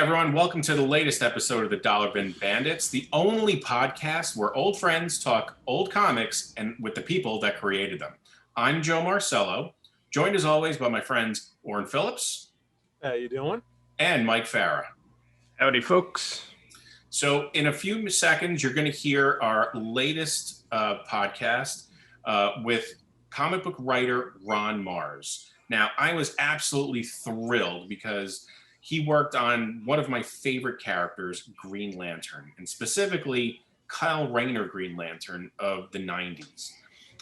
everyone. Welcome to the latest episode of the Dollar Bin Bandits, the only podcast where old friends talk old comics and with the people that created them. I'm Joe Marcello, joined as always by my friends Orrin Phillips. How you doing? And Mike Farah. Howdy, folks. So in a few seconds, you're going to hear our latest podcast with comic book writer Ron Marz. Now, I was absolutely thrilled because he worked on one of my favorite characters, Green Lantern, and specifically Kyle Rayner Green Lantern of the 90s.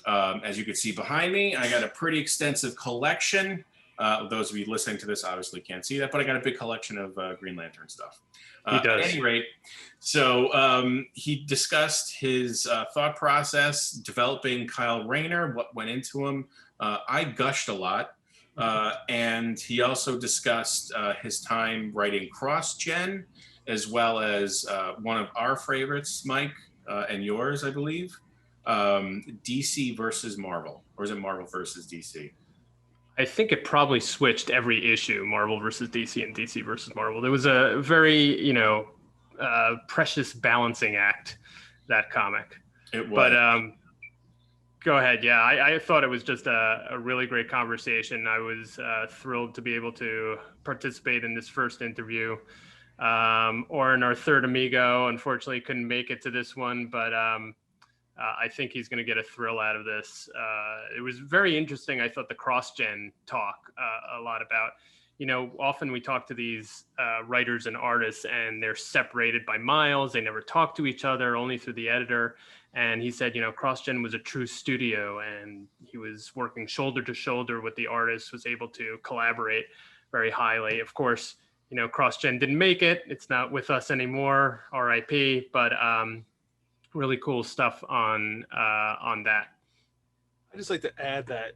As you can see behind me, I got a pretty extensive collection. Those of you listening to this obviously can't see that, but I got a big collection of Green Lantern stuff. He does. At any rate, so he discussed his thought process, developing Kyle Rayner, what went into him. I gushed a lot. And he also discussed his time writing CrossGen, as well as one of our favorites, Mike, and yours, I believe, DC versus Marvel. Or is it Marvel versus DC? I think it probably switched every issue, Marvel versus DC and DC versus Marvel. There was a very, precious balancing act, that comic. It was. But go ahead. Yeah, I thought it was just a really great conversation. I was thrilled to be able to participate in this first interview. Orrin, our third amigo, unfortunately couldn't make it to this one, but I think he's going to get a thrill out of this. It was very interesting. I thought the CrossGen talk a lot about, often we talk to these writers and artists and they're separated by miles. They never talk to each other, only through the editor. And he said, CrossGen was a true studio and he was working shoulder to shoulder with the artist, was able to collaborate very highly. Of course, CrossGen didn't make it. It's not with us anymore, RIP, but really cool stuff on that. I just like to add that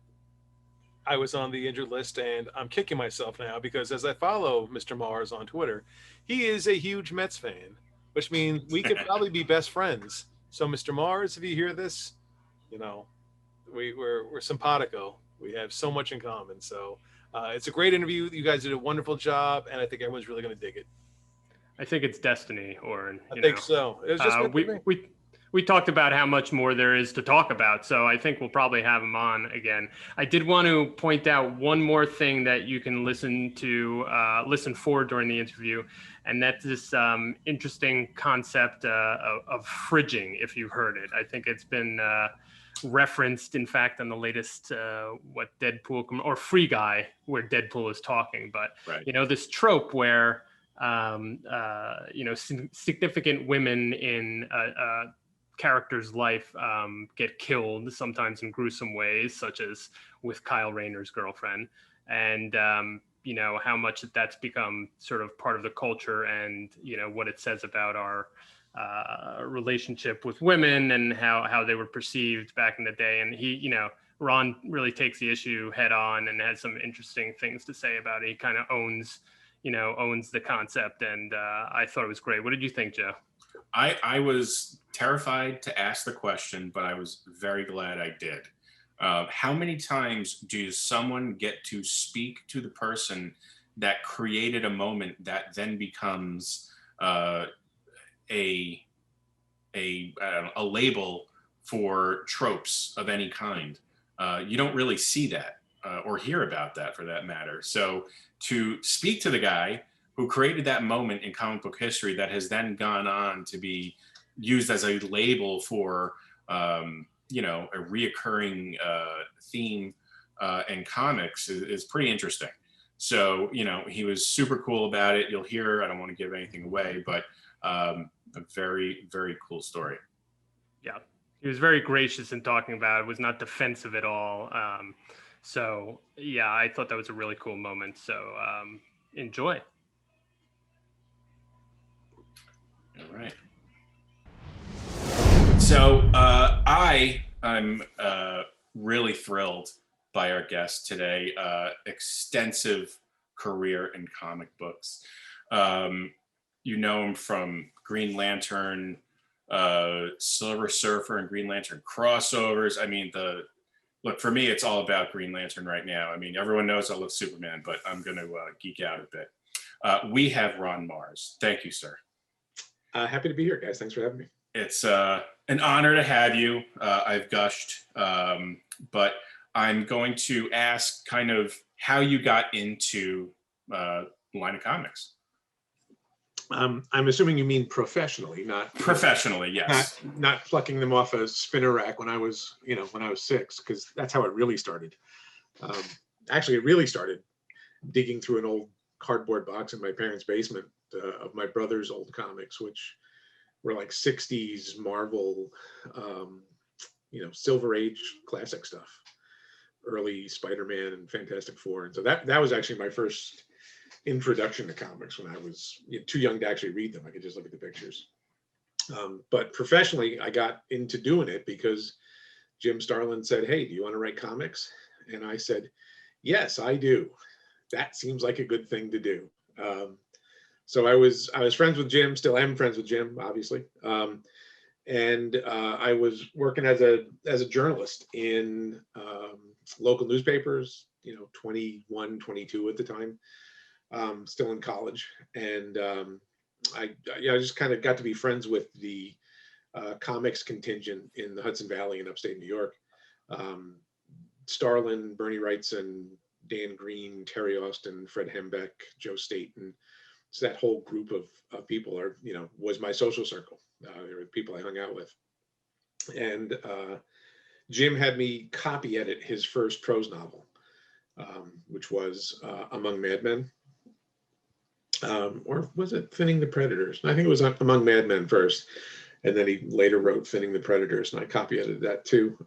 I was on the injured list and I'm kicking myself now because as I follow Mr. Marz on Twitter, he is a huge Mets fan, which means we could probably be best friends. So, Mr. Marz, if you hear this, we're simpatico. We have so much in common. So, it's a great interview. You guys did a wonderful job, and I think everyone's really going to dig it. I think it's destiny, Orrin. I think so. It was just we talked about how much more there is to talk about, so I think we'll probably have him on again. I did want to point out one more thing that you can listen for during the interview, and that's this interesting concept of fridging, if you've heard it. I think it's been referenced, in fact, on the latest Deadpool or Free Guy, where Deadpool is talking. But right. This trope where significant women in a character's life get killed, sometimes in gruesome ways, such as with Kyle Rayner's girlfriend, and how much that's become sort of part of the culture, and what it says about our relationship with women and how they were perceived back in the day. And he, Ron really takes the issue head on and has some interesting things to say about it. He kind of owns the concept, and I thought it was great. What did you think, Joe? I was terrified to ask the question, but I was very glad I did. How many times do someone get to speak to the person that created a moment that then becomes a label for tropes of any kind? You don't really see that or hear about that, for that matter. So to speak to the guy who created that moment in comic book history that has then gone on to be used as a label for, a reoccurring theme in comics is pretty interesting. So, he was super cool about it. You'll hear, I don't want to give anything away, but a very, very cool story. Yeah, he was very gracious in talking about it, was not defensive at all. So, yeah, I thought that was a really cool moment. So enjoy. All right. So I'm really thrilled by our guest today. Extensive career in comic books. You know him from Green Lantern, Silver Surfer, and Green Lantern crossovers. I mean, look, for me, it's all about Green Lantern right now. I mean, everyone knows I love Superman, but I'm going to geek out a bit. we have Ron Marz. Thank you, sir. Happy to be here, guys. Thanks for having me. It's an honor to have you. I've gushed, but I'm going to ask kind of how you got into line of comics. I'm assuming you mean professionally, not Professionally, yes. Not plucking them off a spinner rack when I was 6, because that's how it really started. Actually, it really started digging through an old cardboard box in my parents' basement of my brother's old comics, which were like 60s Marvel, Silver Age classic stuff, early Spider-Man and Fantastic Four. And so that was actually my first introduction to comics when I was too young to actually read them. I could just look at the pictures. But professionally, I got into doing it because Jim Starlin said, "Hey, do you want to write comics?" And I said, "Yes, I do. That seems like a good thing to do." So I was friends with Jim, still am friends with Jim, obviously. And I was working as a journalist in local newspapers, 21, 22 at the time. Still in college, and I just kind of got to be friends with the comics contingent in the Hudson Valley in upstate New York. Starlin, Bernie Wrightson, Dan Green, Terry Austin, Fred Hembeck, Joe Staten. So that whole group of people was my social circle. They were the people I hung out with. And Jim had me copy edit his first prose novel, which was Among Madmen. Or was it Thinning the Predators? I think it was Among Madmen first, and then he later wrote Thinning the Predators, and I copy edited that too.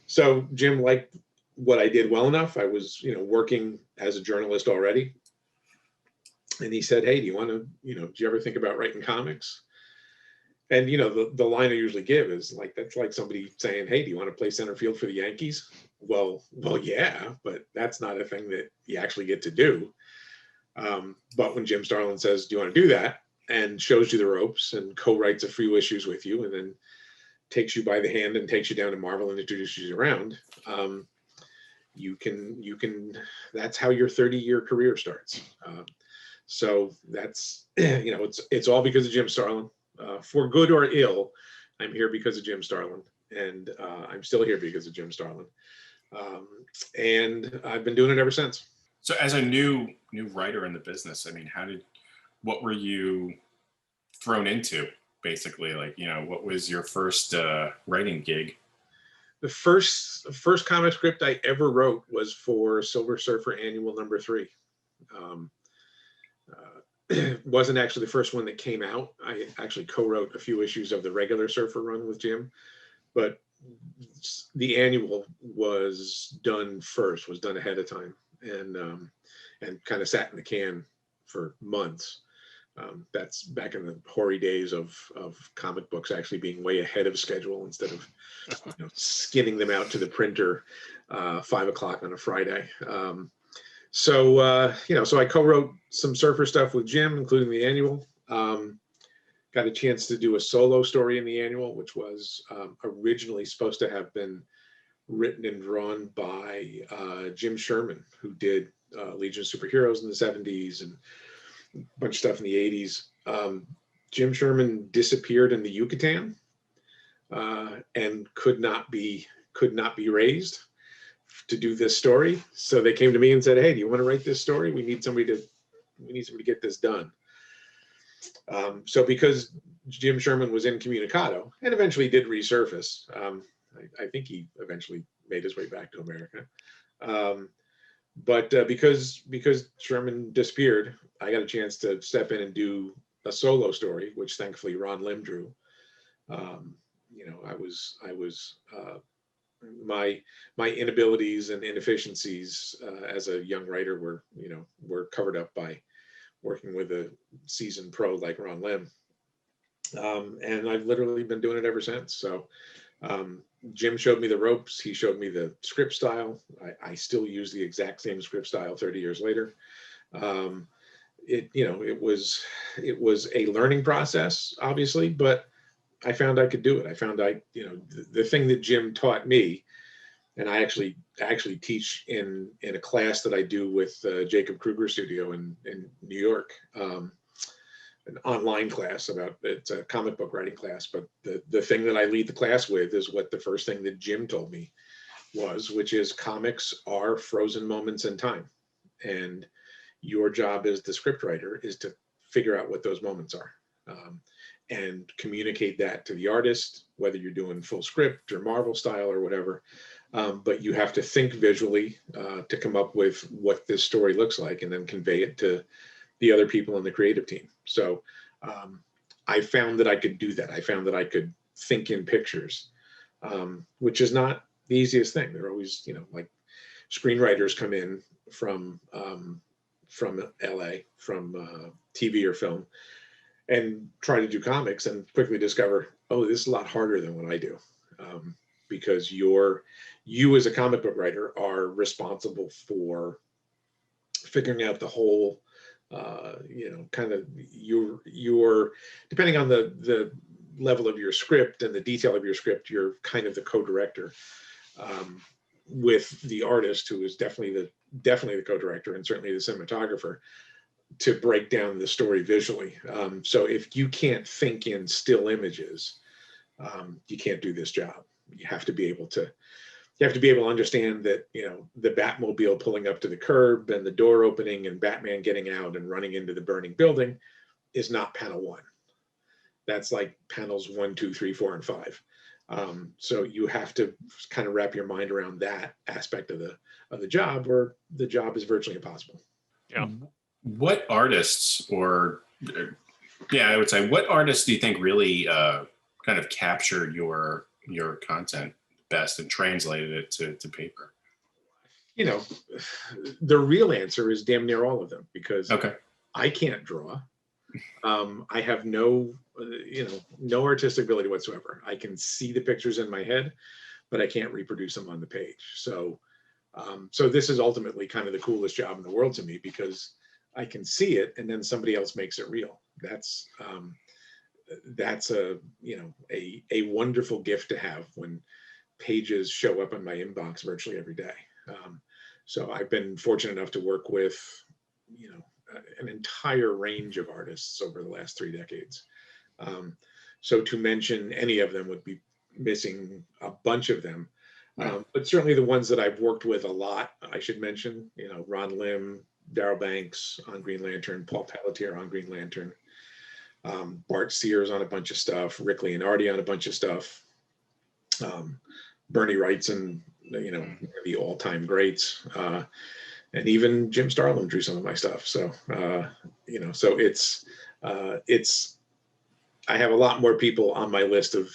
So Jim liked what I did well enough. I was, working as a journalist already, and he said, "Hey, do you want to, do you ever think about writing comics?" And the line I usually give is like, that's like somebody saying, "Hey, do you want to play center field for the Yankees?" Well, yeah, but that's not a thing that you actually get to do. But when Jim Starlin says, "Do you want to do that?" and shows you the ropes and co-writes a few issues with you, and then takes you by the hand and takes you down to Marvel and introduces you around, you can. That's how your 30-year career starts. So that's it's all because of Jim Starlin. For good or ill, I'm here because of Jim Starlin, and I'm still here because of Jim Starlin, and I've been doing it ever since. So as a new writer in the business, I mean, what were you thrown into, basically? Like, what was your first writing gig? The first comic script I ever wrote was for Silver Surfer Annual #3. It wasn't actually the first one that came out. I actually co-wrote a few issues of the regular Surfer run with Jim, but the annual was done first, was done ahead of time, and kind of sat in the can for months. That's back in the hoary days of comic books actually being way ahead of schedule instead of skinning them out to the printer 5 o'clock on a Friday. So I co-wrote some Surfer stuff with Jim, including the annual. Got a chance to do a solo story in the annual, which was originally supposed to have been written and drawn by Jim Sherman, who did Legion of Superheroes in the 70s and a bunch of stuff in the 80s. Jim Sherman disappeared in the Yucatan and could not be raised to do this story. So they came to me and said, "Hey, do you want to write this story? We need somebody to get this done." So because Jim Sherman was incommunicado and eventually did resurface, I think he eventually made his way back to America. But because Sherman disappeared, I got a chance to step in and do a solo story, which thankfully Ron Lim drew. My inabilities and inefficiencies as a young writer were covered up by working with a seasoned pro like Ron Lim. And I've literally been doing it ever since. So Jim showed me the ropes. He showed me the script style. I still use the exact same script style 30 years later. It was a learning process, obviously, but I found I could do it. I found the thing that Jim taught me And I actually teach in a class that I do with Jacob Kruger Studio in New York, an online class it's a comic book writing class. But the thing that I lead the class with is what the first thing that Jim told me was, which is comics are frozen moments in time. And your job as the scriptwriter is to figure out what those moments are, and communicate that to the artist, whether you're doing full script or Marvel style or whatever. But you have to think visually to come up with what this story looks like, and then convey it to the other people in the creative team. So I found that I could do that. I found that I could think in pictures, which is not the easiest thing. They're always, like screenwriters come in from LA, from TV or film, and try to do comics and quickly discover, oh, this is a lot harder than what I do. Because you as a comic book writer are responsible for figuring out the whole, kind of your depending on the level of your script and the detail of your script, you're kind of the co-director with the artist, who is definitely the co-director and certainly the cinematographer, to break down the story visually. So if you can't think in still images, you can't do this job. You have to be able to understand that, the Batmobile pulling up to the curb and the door opening and Batman getting out and running into the burning building is not panel 1. That's like panels 1, 2, 3, 4, and 5. So you have to kind of wrap your mind around that aspect of the job, or the job is virtually impossible. Yeah. What artists, I would say, what artists do you think really kind of captured your content best and translated it to paper? The real answer is damn near all of them, because okay. I can't draw. I have no artistic ability whatsoever. I can see the pictures in my head, but I can't reproduce them on the page. So this is ultimately kind of the coolest job in the world to me, because I can see it and then somebody else makes it real. That's a wonderful gift to have, when pages show up in my inbox virtually every day. So I've been fortunate enough to work with, an entire range of artists over the last 3 decades. So to mention any of them would be missing a bunch of them. But certainly the ones that I've worked with a lot, I should mention, Ron Lim, Darryl Banks on Green Lantern, Paul Pelletier on Green Lantern, Bart Sears on a bunch of stuff, Rick Leonardi on a bunch of stuff, Bernie Wrightson, the all-time greats, and even Jim Starlin drew some of my stuff. So so it's I have a lot more people on my list of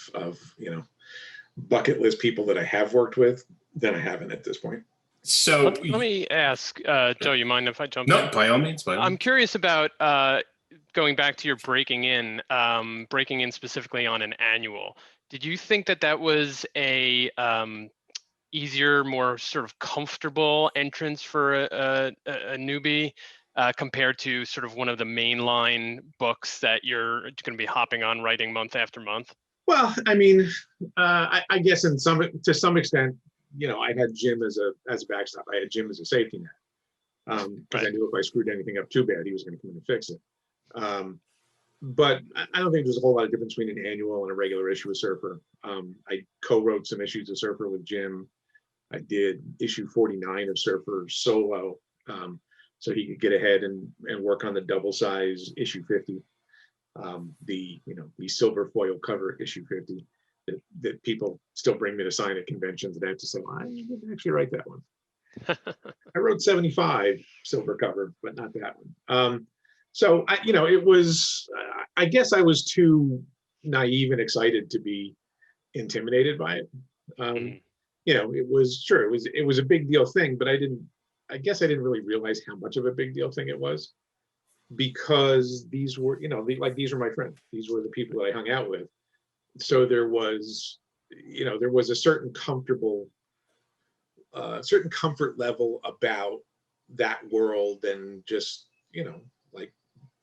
bucket list people that I have worked with than I haven't at this point. So let me ask, Joe, you mind if I jump in? No, by all means. I'm curious about going back to your breaking in specifically on an annual. Did you think that was a easier, more sort of comfortable entrance for a newbie compared to sort of one of the mainline books that you're going to be hopping on writing month after month? Well, I mean, I guess to some extent, I had Jim as a backstop. I had Jim as a safety net, because I knew if I screwed anything up too bad, he was going to come in and fix it. But I don't think there's a whole lot of difference between an annual and a regular issue of Surfer. I co-wrote some issues of Surfer with Jim. I did issue 49 of Surfer solo, so he could get ahead and work on the double size issue 50, the silver foil cover issue 50 that people still bring me to sign at conventions, and I have to say, well, I didn't actually write that one. I wrote 75 silver cover, but not that one. So it was, I guess I was too naive and excited to be intimidated by it. It was a big deal thing, but I guess I didn't really realize how much of a big deal thing it was, because these were, these were my friends. These were the people that I hung out with. So there was a certain comfort level about that world, and just, like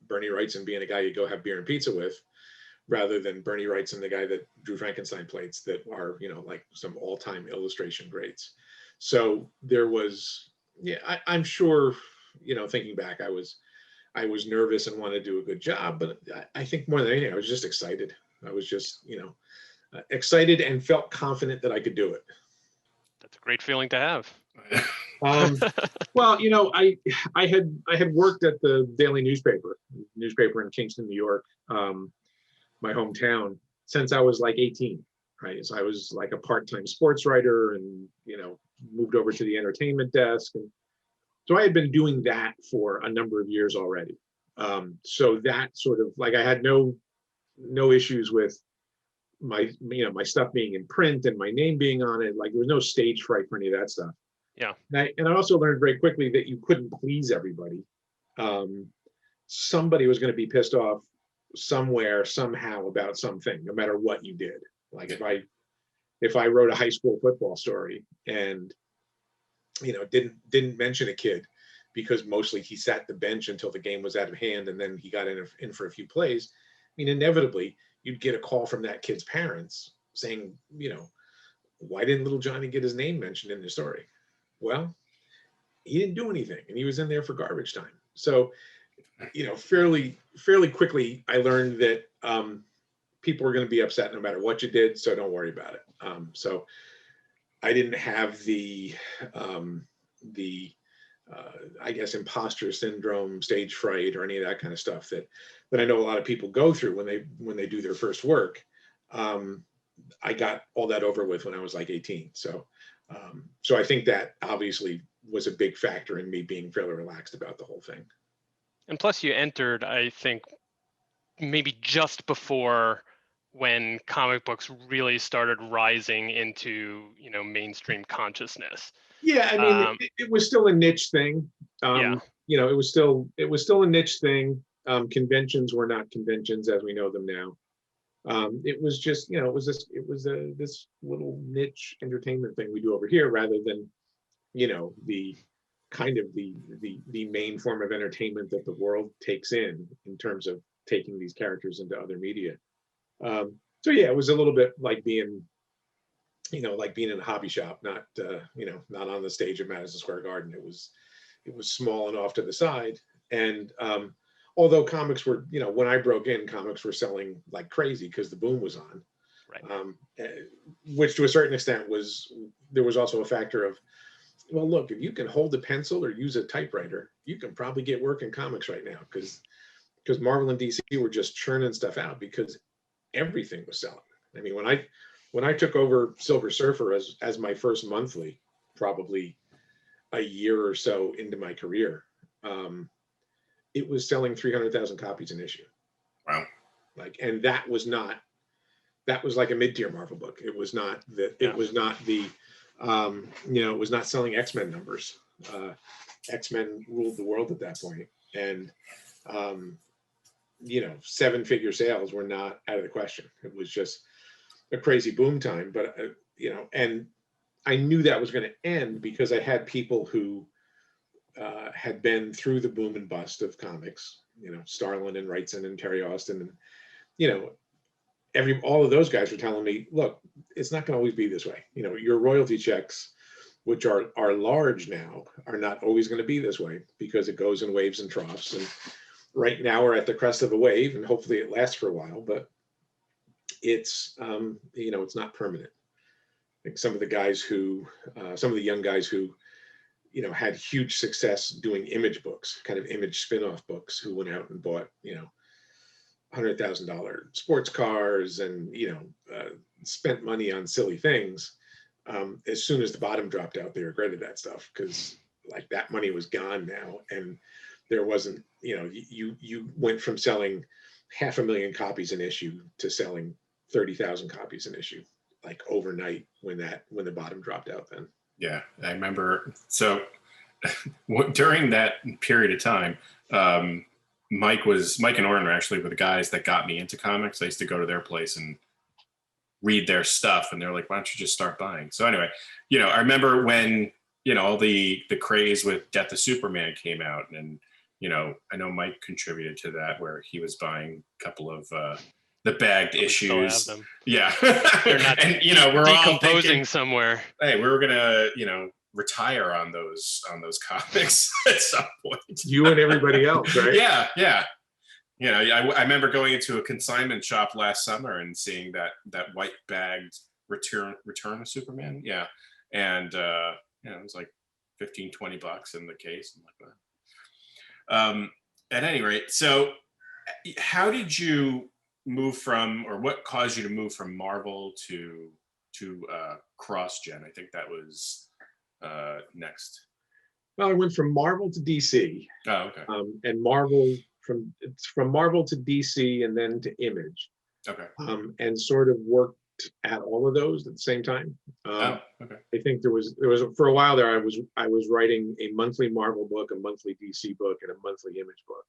Bernie Wrightson being a guy you go have beer and pizza with, rather than Bernie Wrightson, the guy that drew Frankenstein plates that are, like some all-time illustration greats. So there was, I'm sure, thinking back, I was nervous and wanted to do a good job, but I think more than anything, I was just excited. I was just, excited and felt confident that I could do it. That's a great feeling to have. Well, I had worked at the daily newspaper in Kingston, New York, my hometown, since I was like 18, right? So I was like a part-time sports writer and, moved over to the entertainment desk. And so I had been doing that for a number of years already. So that sort of like, I had no issues with my stuff being in print and my name being on it. Like there was no stage fright for any of that stuff. Yeah. And I also learned very quickly that you couldn't please everybody. Somebody was going to be pissed off somewhere, somehow about something, no matter what you did. Like if I wrote a high school football story and, didn't mention a kid because mostly he sat the bench until the game was out of hand and then he got in for a few plays. I mean, inevitably you'd get a call from that kid's parents saying, why didn't little Johnny get his name mentioned in the story? Well, he didn't do anything and he was in there for garbage time. So, fairly quickly, I learned that people were going to be upset no matter what you did. So don't worry about it. So I didn't have the I guess, imposter syndrome, stage fright, or any of that kind of stuff that I know a lot of people go through when they do their first work. I got all that over with when I was like 18. So I think that obviously was a big factor in me being fairly relaxed about the whole thing. And plus you entered, I think, maybe just before when comic books really started rising into, mainstream consciousness. Yeah, I mean, it was still a niche thing. Yeah. It was still a niche thing. Conventions were not conventions as we know them now. It was just, it was this little niche entertainment thing we do over here, rather than, the kind of the main form of entertainment that the world takes in terms of taking these characters into other media. So yeah, it was a little bit like being in a hobby shop, not not on the stage of Madison Square Garden. It was small and off to the side. And although comics were, when I broke in, comics were selling like crazy because the boom was on. Right. Which to a certain extent there was also a factor of, well, look, if you can hold a pencil or use a typewriter, you can probably get work in comics right now, because Marvel and DC were just churning stuff out because everything was selling. I mean, when I took over Silver Surfer as my first monthly, probably a year or so into my career, it was selling 300,000 copies an issue. Wow. And that was like a mid-tier Marvel book. It was not that. It was not the, it was not selling X-Men numbers. X-Men ruled the world at that point, and 7-figure sales were not out of the question. It was just a crazy boom time. But and I knew that was going to end because I had people who had been through the boom and bust of comics. Starlin and Wrightson and Terry Austin, and all of those guys were telling me, look, it's not going to always be this way. Your royalty checks, which are large now, are not always going to be this way, because it goes in waves and troughs. And right now we're at the crest of a wave, and hopefully it lasts for a while, but it's, it's not permanent. I think some of the young guys who, had huge success doing image books, kind of image spin-off books, who went out and bought, $100,000 sports cars and, spent money on silly things. As soon as the bottom dropped out, they regretted that stuff, because like that money was gone now. And there wasn't, you went from selling 500,000 copies an issue to selling 30,000 copies an issue, like overnight, when the bottom dropped out then. Yeah, I remember. So during that period of time, Mike and Orrin were actually the guys that got me into comics. I used to go to their place and read their stuff, and they're like, why don't you just start buying? So anyway, I remember when, all the craze with Death of Superman came out, and, I know Mike contributed to that, where he was buying a couple of the bagged We still have issues. them. Yeah. They're not And we're all decomposing thinking, somewhere. hey, we were gonna retire on those comics at some point. You and everybody else, right? Yeah. I remember going into a consignment shop last summer and seeing that white bagged return of Superman. Yeah. And it was like $15-20 in the case. Like that. At any rate, so how did you move from, or what caused you to move from Marvel to CrossGen? I think that was next. Well, I went from Marvel to DC. Oh, okay. And Marvel from Marvel to DC and then to Image. Okay. And sort of worked at all of those at the same time. Okay. I think there was for a while there I was writing a monthly Marvel book, a monthly DC book, and a monthly Image book.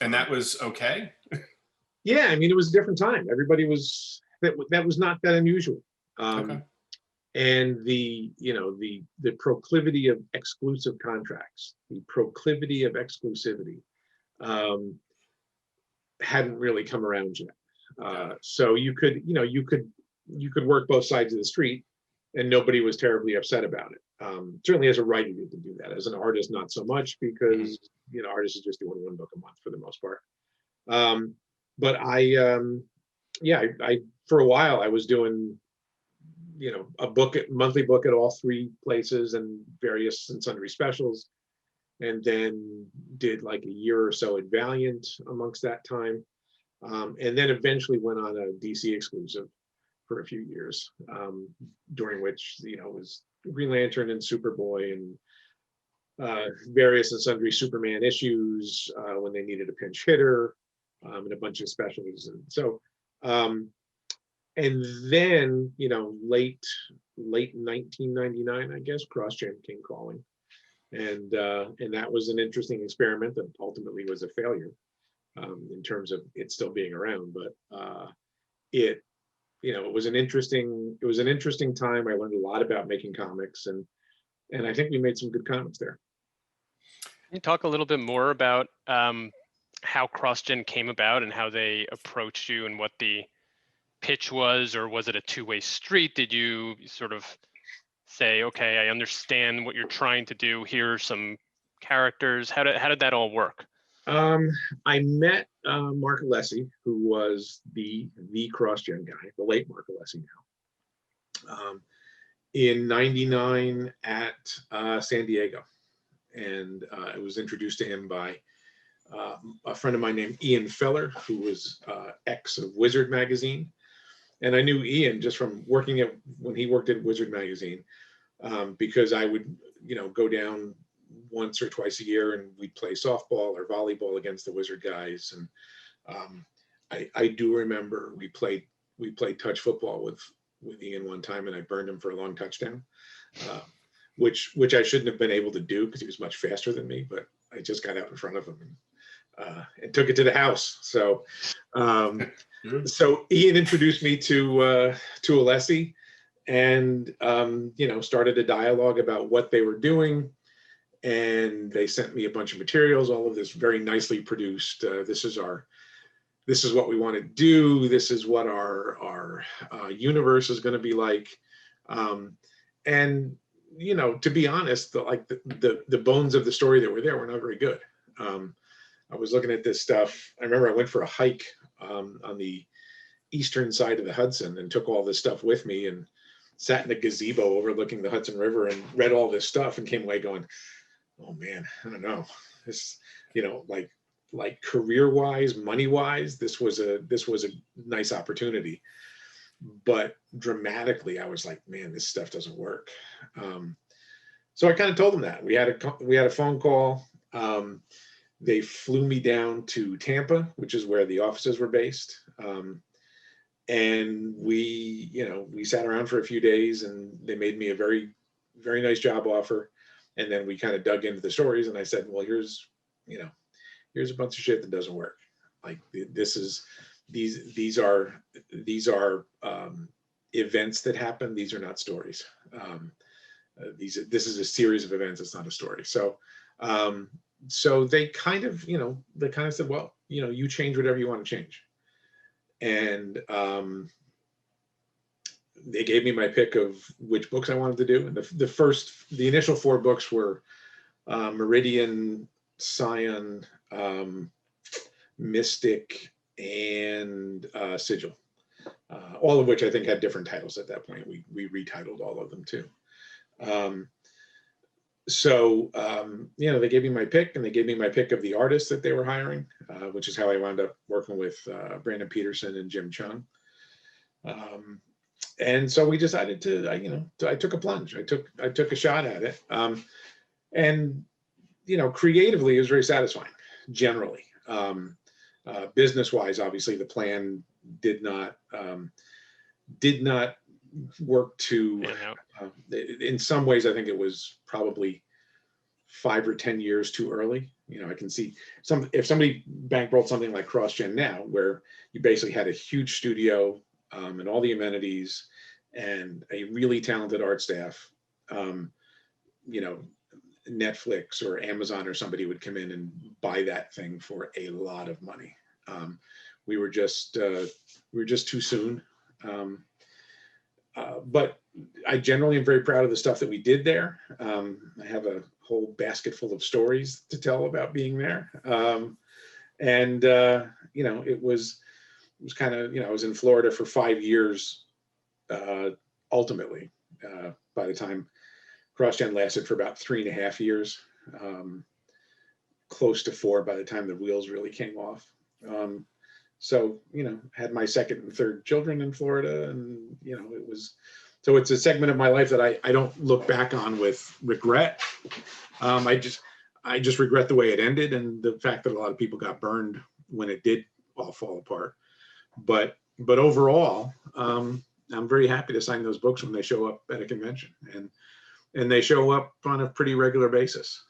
And that was okay? Yeah, I mean, it was a different time. Everybody was that was not that unusual. Okay. And the proclivity of exclusive contracts, the proclivity of exclusivity, hadn't really come around yet. So you could work both sides of the street, and nobody was terribly upset about it. Certainly, as a writer, you can do that. As an artist, not so much, because artists are just doing one book a month for the most part. But I for a while I was doing a monthly book at all three places and various and sundry specials, and then did like a year or so at Valiant amongst that time, and then eventually went on a DC exclusive for a few years, during which was Green Lantern and Superboy and various and sundry Superman issues when they needed a pinch hitter, and a bunch of specials. And so and then late 1999, I guess, CrossGen came calling, and that was an interesting experiment that ultimately was a failure, in terms of it still being around. But it was an interesting time. I learned a lot about making comics, and I think we made some good comics there. Can you talk a little bit more about how CrossGen came about and how they approached you and what the pitch was, or was it a two-way street? Did you sort of say, okay, I understand what you're trying to do, here are some characters? How did that all work? I met Mark Alessi, who was the CrossGen guy, the late Mark Alessi now, in '99 at San Diego, and I was introduced to him by a friend of mine named Ian Feller, who was ex of Wizard magazine. And I knew Ian just from working when he worked at Wizard magazine, because I would go down once or twice a year and we'd play softball or volleyball against the Wizard guys. And I do remember we played touch football with Ian one time, and I burned him for a long touchdown, which I shouldn't have been able to do because he was much faster than me, but I just got out in front of him and took it to the house. So so Ian introduced me to Alessi, and started a dialogue about what they were doing. And they sent me a bunch of materials, all of this very nicely produced. This is what we want to do. This is what our universe is going to be like. And to be honest, the bones of the story that were there were not very good. I was looking at this stuff. I remember I went for a hike on the eastern side of the Hudson and took all this stuff with me and sat in a gazebo overlooking the Hudson River and read all this stuff and came away going, oh man, I don't know. This, like career-wise, money-wise, this was a nice opportunity. But dramatically, I was like, man, this stuff doesn't work. So I kind of told them that. We had a phone call. They flew me down to Tampa, which is where the offices were based. And we sat around for a few days, and they made me a very, very nice job offer. And then we kind of dug into the stories, and I said, well, here's a bunch of shit that doesn't work. Like these are events that happen. These are not stories. This is a series of events. It's not a story. So they kind of said, well, you change whatever you want to change. and they gave me my pick of which books I wanted to do. And the initial 4 books were Meridian, Scion, Mystic, and Sigil. All of which I think had different titles at that point. We retitled all of them too. They gave me my pick, and they gave me my pick of the artists that they were hiring, which is how I wound up working with Brandon Peterson and Jim Chung. And so we decided I took a plunge. I took a shot at it. And creatively, it was very satisfying, generally. Business-wise, obviously, the plan did not work to. In some ways, I think it was probably 5 or 10 years too early. I can see if somebody bankrolled something like CrossGen now, where you basically had a huge studio and all the amenities and a really talented art staff. Netflix or Amazon or somebody would come in and buy that thing for a lot of money. We were just too soon. But I generally am very proud of the stuff that we did there. I have a whole basket full of stories to tell about being there. It was kind of, I was in Florida for 5 years, ultimately, by the time CrossGen lasted for about 3.5 years, close to 4 by the time the wheels really came off. Had my second and third children in Florida, and it's a segment of my life that I don't look back on with regret. I just regret the way it ended and the fact that a lot of people got burned when it did all fall apart. But overall, I'm very happy to sign those books when they show up at a convention, and they show up on a pretty regular basis.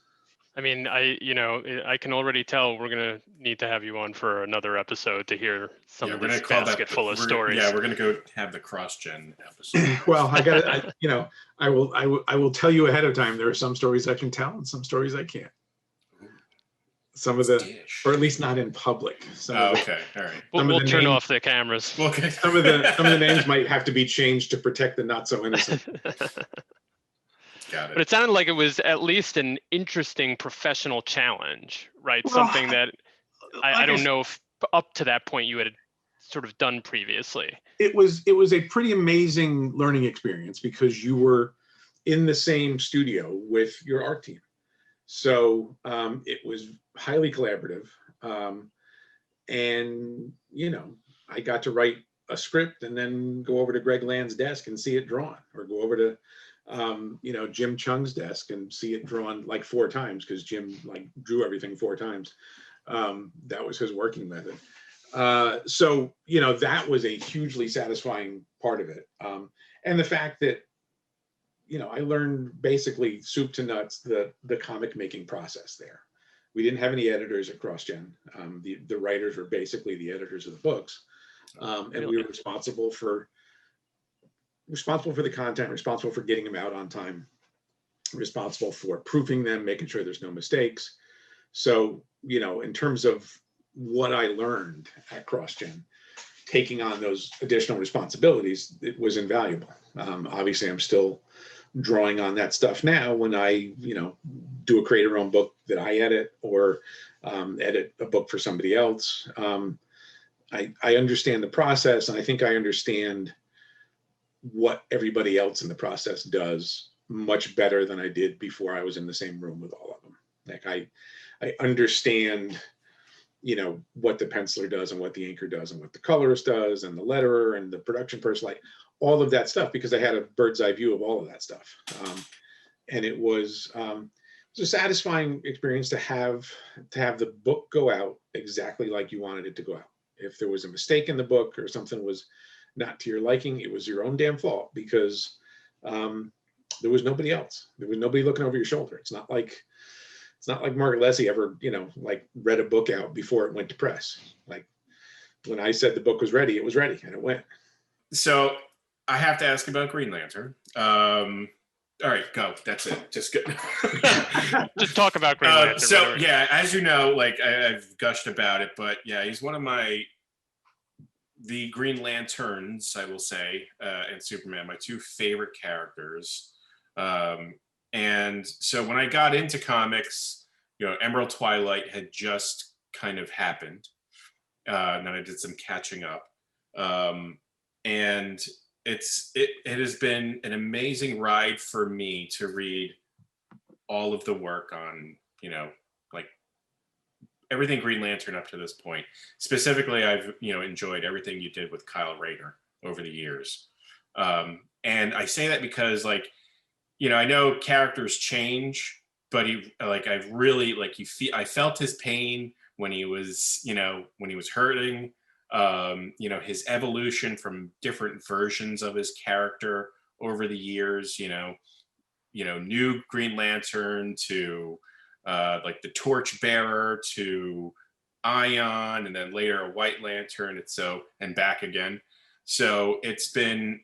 I mean, I can already tell we're gonna need to have you on for another episode to hear some of this basket full of stories. Yeah, we're gonna go have the CrossGen episode. Well, I will tell you ahead of time. There are some stories I can tell and some stories I can't. Some of or at least not in public. Okay, all right. We'll turn off the cameras. Okay. Some of the names might have to be changed to protect the not so innocent. Got it. But it sounded like it was at least an interesting professional challenge, right? Well, something that I don't know if up to that point you had sort of done previously. It was a pretty amazing learning experience because you were in the same studio with your art team. So it was highly collaborative. I got to write a script and then go over to Greg Land's desk and see it drawn, or go over to Jim Chung's desk and see it drawn like 4 times, because Jim drew everything 4 times. That was his working method. That was a hugely satisfying part of it. And the fact that, I learned basically soup to nuts the comic making process there. We didn't have any editors at CrossGen. The writers were basically the editors of the books. And we were responsible for the content, responsible for getting them out on time, responsible for proofing them, making sure there's no mistakes. So, in terms of what I learned at CrossGen, taking on those additional responsibilities, it was invaluable. Obviously, I'm still drawing on that stuff now when I, do a creator-owned book that I edit, or edit a book for somebody else. I understand the process, and I think I understand what everybody else in the process does much better than I did before I was in the same room with all of them. I understand, what the penciler does and what the inker does and what the colorist does and the letterer and the production person, all of that stuff, because I had a bird's eye view of all of that stuff. And it was a satisfying experience to have the book go out exactly like you wanted it to go out. If there was a mistake in the book or something was not to your liking, it was your own damn fault, because there was nobody else. There was nobody looking over your shoulder. It's not like Margaret Leslie ever, read a book out before it went to press. When I said the book was ready, it was ready, and it went. So I have to ask about Green Lantern. All right, go. That's it. Just go. Just talk about Green Lantern. So yeah, as you know, I've gushed about it, but yeah, he's one of my the Green Lanterns, I will say, and Superman, my two favorite characters. And so when I got into comics, Emerald Twilight had just kind of happened. And then I did some catching up. And it has been an amazing ride for me to read all of the work on, like everything Green Lantern up to this point. Specifically, I've, enjoyed everything you did with Kyle Rayner over the years. And I say that because I know characters change, but I felt his pain when he was, hurting, his evolution from different versions of his character over the years, new Green Lantern to the Torchbearer to Ion, and then later a White Lantern, and back again. So it's been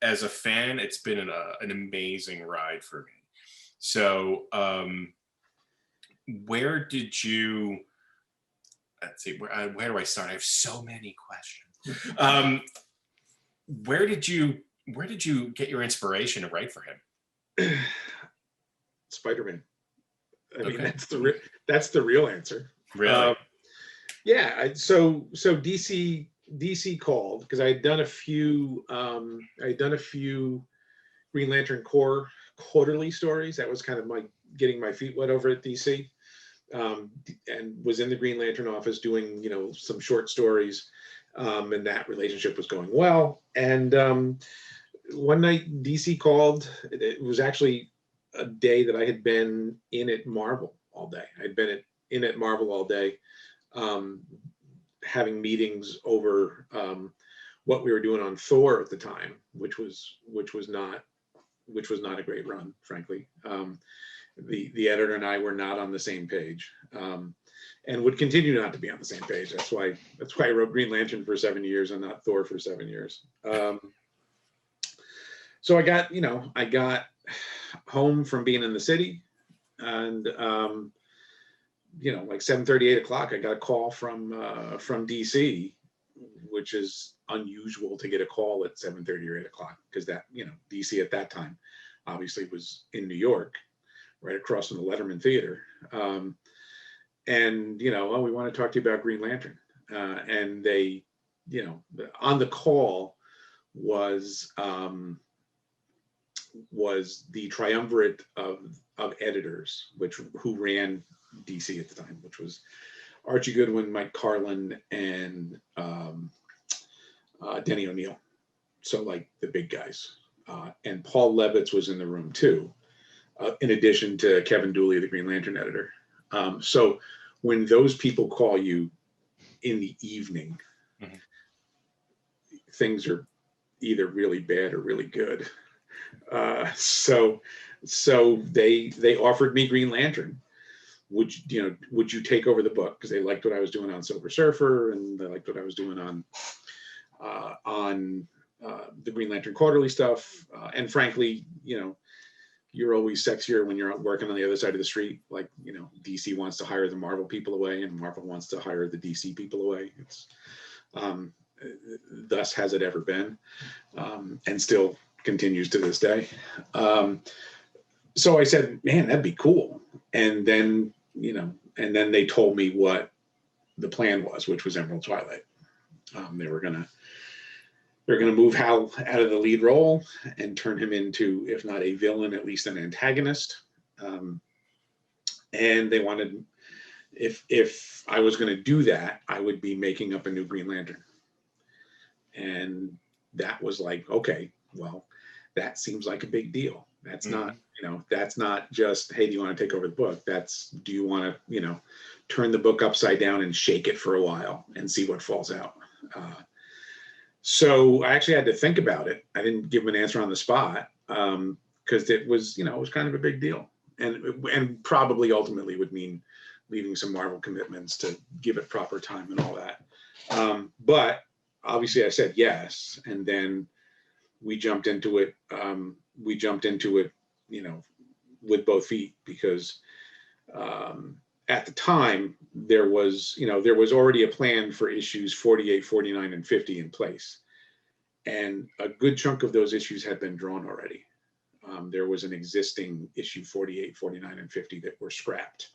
as a fan, it's been an amazing ride for me. So where did you, let's see, where do I start? I have so many questions. Where did you get your inspiration to write for him? Spider-Man. I mean, Okay. that's the real answer. Really? Yeah. So DC called because I had done a few Green Lantern Corps quarterly stories. That was kind of getting my feet wet over at DC, and was in the Green Lantern office doing some short stories, and that relationship was going well. And one night DC called. It was actually a day that I had been in at Marvel all day. I'd been in at Marvel all day, having meetings over what we were doing on Thor at the time, which was not a great run, frankly. The editor and I were not on the same page, and would continue not to be on the same page. That's why I wrote Green Lantern for 7 years and not Thor for 7 years. So I got home from being in the city, and 7:30, 8 o'clock, I got a call from DC, which is unusual to get a call at 7:30 or 8 o'clock, because that, DC at that time obviously was in New York, right across from the Letterman Theater. And we want to talk to you about Green Lantern. And they, on the call was the triumvirate of editors, who ran DC at the time, which was Archie Goodwin, Mike Carlin, and Denny O'Neil. So the big guys. And Paul Levitz was in the room too, in addition to Kevin Dooley, the Green Lantern editor. So when those people call you in the evening, mm-hmm. things are either really bad or really good. So they offered me Green Lantern. Would you take over the book? Because they liked what I was doing on Silver Surfer, and they liked what I was doing on the Green Lantern Quarterly stuff. And frankly, you're always sexier when you're working on the other side of the street. DC wants to hire the Marvel people away, and Marvel wants to hire the DC people away. It's thus has it ever been, and still continues to this day. So I said, man, that'd be cool. And then, they told me what the plan was, which was Emerald Twilight. They're gonna move Hal out of the lead role and turn him into, if not a villain, at least an antagonist. And they wanted, if I was going to do that, I would be making up a new Green Lantern. And that was okay, well, that seems like a big deal. That's not, that's not just, hey, do you want to take over the book? That's, do you want to, turn the book upside down and shake it for a while and see what falls out? So I actually had to think about it. I didn't give him an answer on the spot, because it was, it was kind of a big deal, and probably ultimately would mean leaving some Marvel commitments to give it proper time and all that. But obviously I said yes, and then we jumped into it. With both feet, because at the time there was, there was already a plan for issues 48, 49, and 50 in place. And a good chunk of those issues had been drawn already. There was an existing issue 48, 49, and 50 that were scrapped.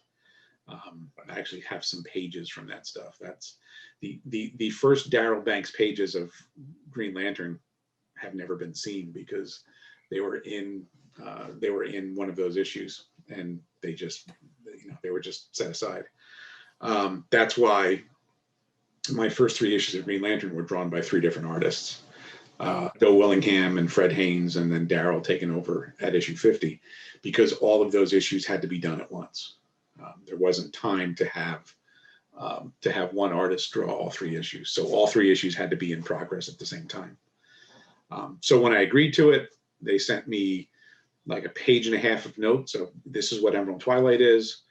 I actually have some pages from that stuff. That's the first Darryl Banks pages of Green Lantern have never been seen because they were in one of those issues, and they just, they were just set aside. That's why my first 3 issues of Green Lantern were drawn by 3 different artists. Bill Willingham and Fred Haynes, and then Darryl taking over at issue 50, because all of those issues had to be done at once. There wasn't time to have one artist draw all 3 issues. So all 3 issues had to be in progress at the same time. So when I agreed to it, they sent me like a page and a half of notes of this is what Emerald Twilight is.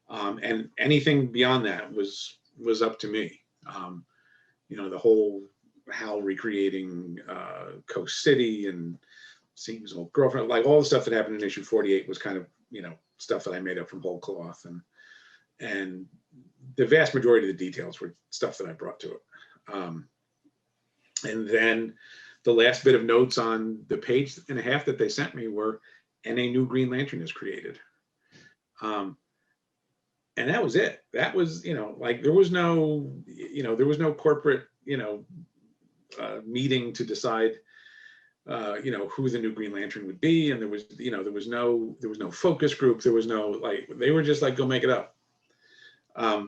And anything beyond that was up to me. The whole Hal recreating Coast City and seeing his old girlfriend, like all the stuff that happened in issue 48 was kind of, stuff that I made up from whole cloth. And the vast majority of the details were stuff that I brought to it. And then the last bit of notes on the page and a half that they sent me were, and a new Green Lantern is created. And that was it. That was, like there was no corporate, meeting to decide, who the new Green Lantern would be. And there was no focus group. There was no, like, they were just like, go make it up.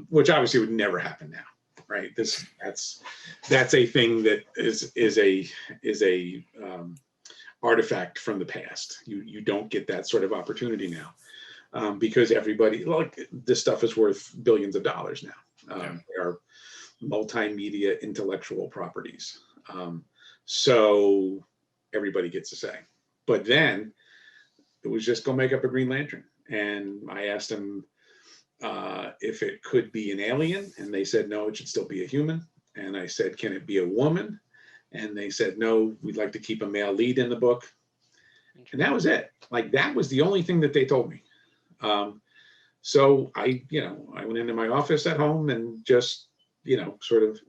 Which obviously would never happen now, right? That's a thing that is a artifact from the past. You don't get that sort of opportunity now, because everybody, like, this stuff is worth billions of dollars now. They are multimedia intellectual properties, so everybody gets a say. But then it was just go make up a Green Lantern, and I asked them if it could be an alien, and they said no, it should still be a human. And I said, can it be a woman? And they said no, we'd like to keep a male lead in the book. And that was it. Like, that was the only thing that they told me. So I went into my office at home and just sort of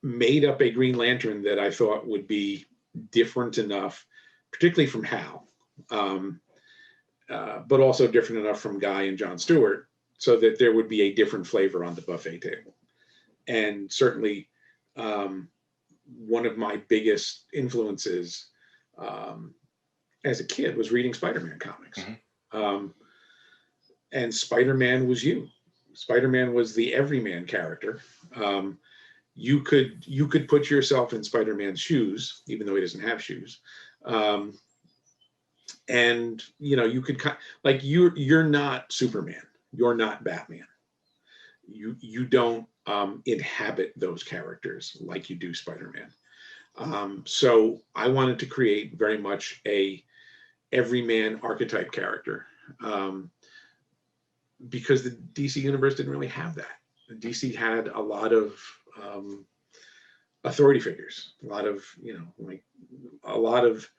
made up a Green Lantern that I thought would be different enough, particularly from Hal, but also different enough from Guy and John Stewart, so that there would be a different flavor on the buffet table. And certainly one of my biggest influences as a kid was reading Spider-Man comics. Mm-hmm. And Spider-Man was you. Spider-Man was the everyman character. You could put yourself in Spider-Man's shoes, even though he doesn't have shoes. And you could, like, you're not Superman. You're not Batman. You don't inhabit those characters like you do Spider-Man. So I wanted to create very much a everyman archetype character, because the DC universe didn't really have that. The DC had a lot of authority figures, a lot of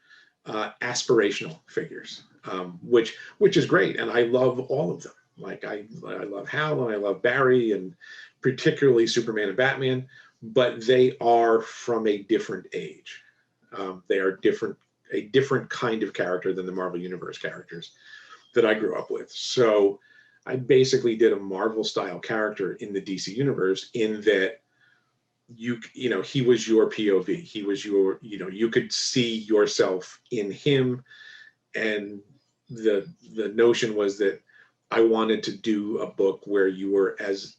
aspirational figures, which is great, and I love all of them. Like I love Hal and I love Barry, and particularly Superman and Batman, but they are from a different age. They are a different kind of character than the Marvel Universe characters that I grew up with. So I basically did a Marvel style character in the DC universe, in that he was your POV. He was your, you could see yourself in him. And the notion was that I wanted to do a book where you were as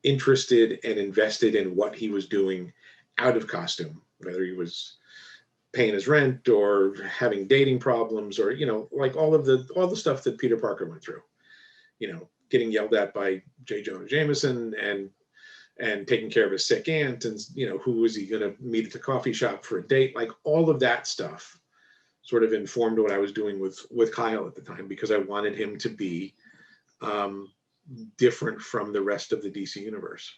interested and invested in what he was doing out of costume, whether he was paying his rent or having dating problems, or, like all the stuff that Peter Parker went through, getting yelled at by J. Jonah Jameson and taking care of his sick aunt, and, who was he going to meet at the coffee shop for a date? Like, all of that stuff sort of informed what I was doing with Kyle at the time, because I wanted him to be different from the rest of the DC universe.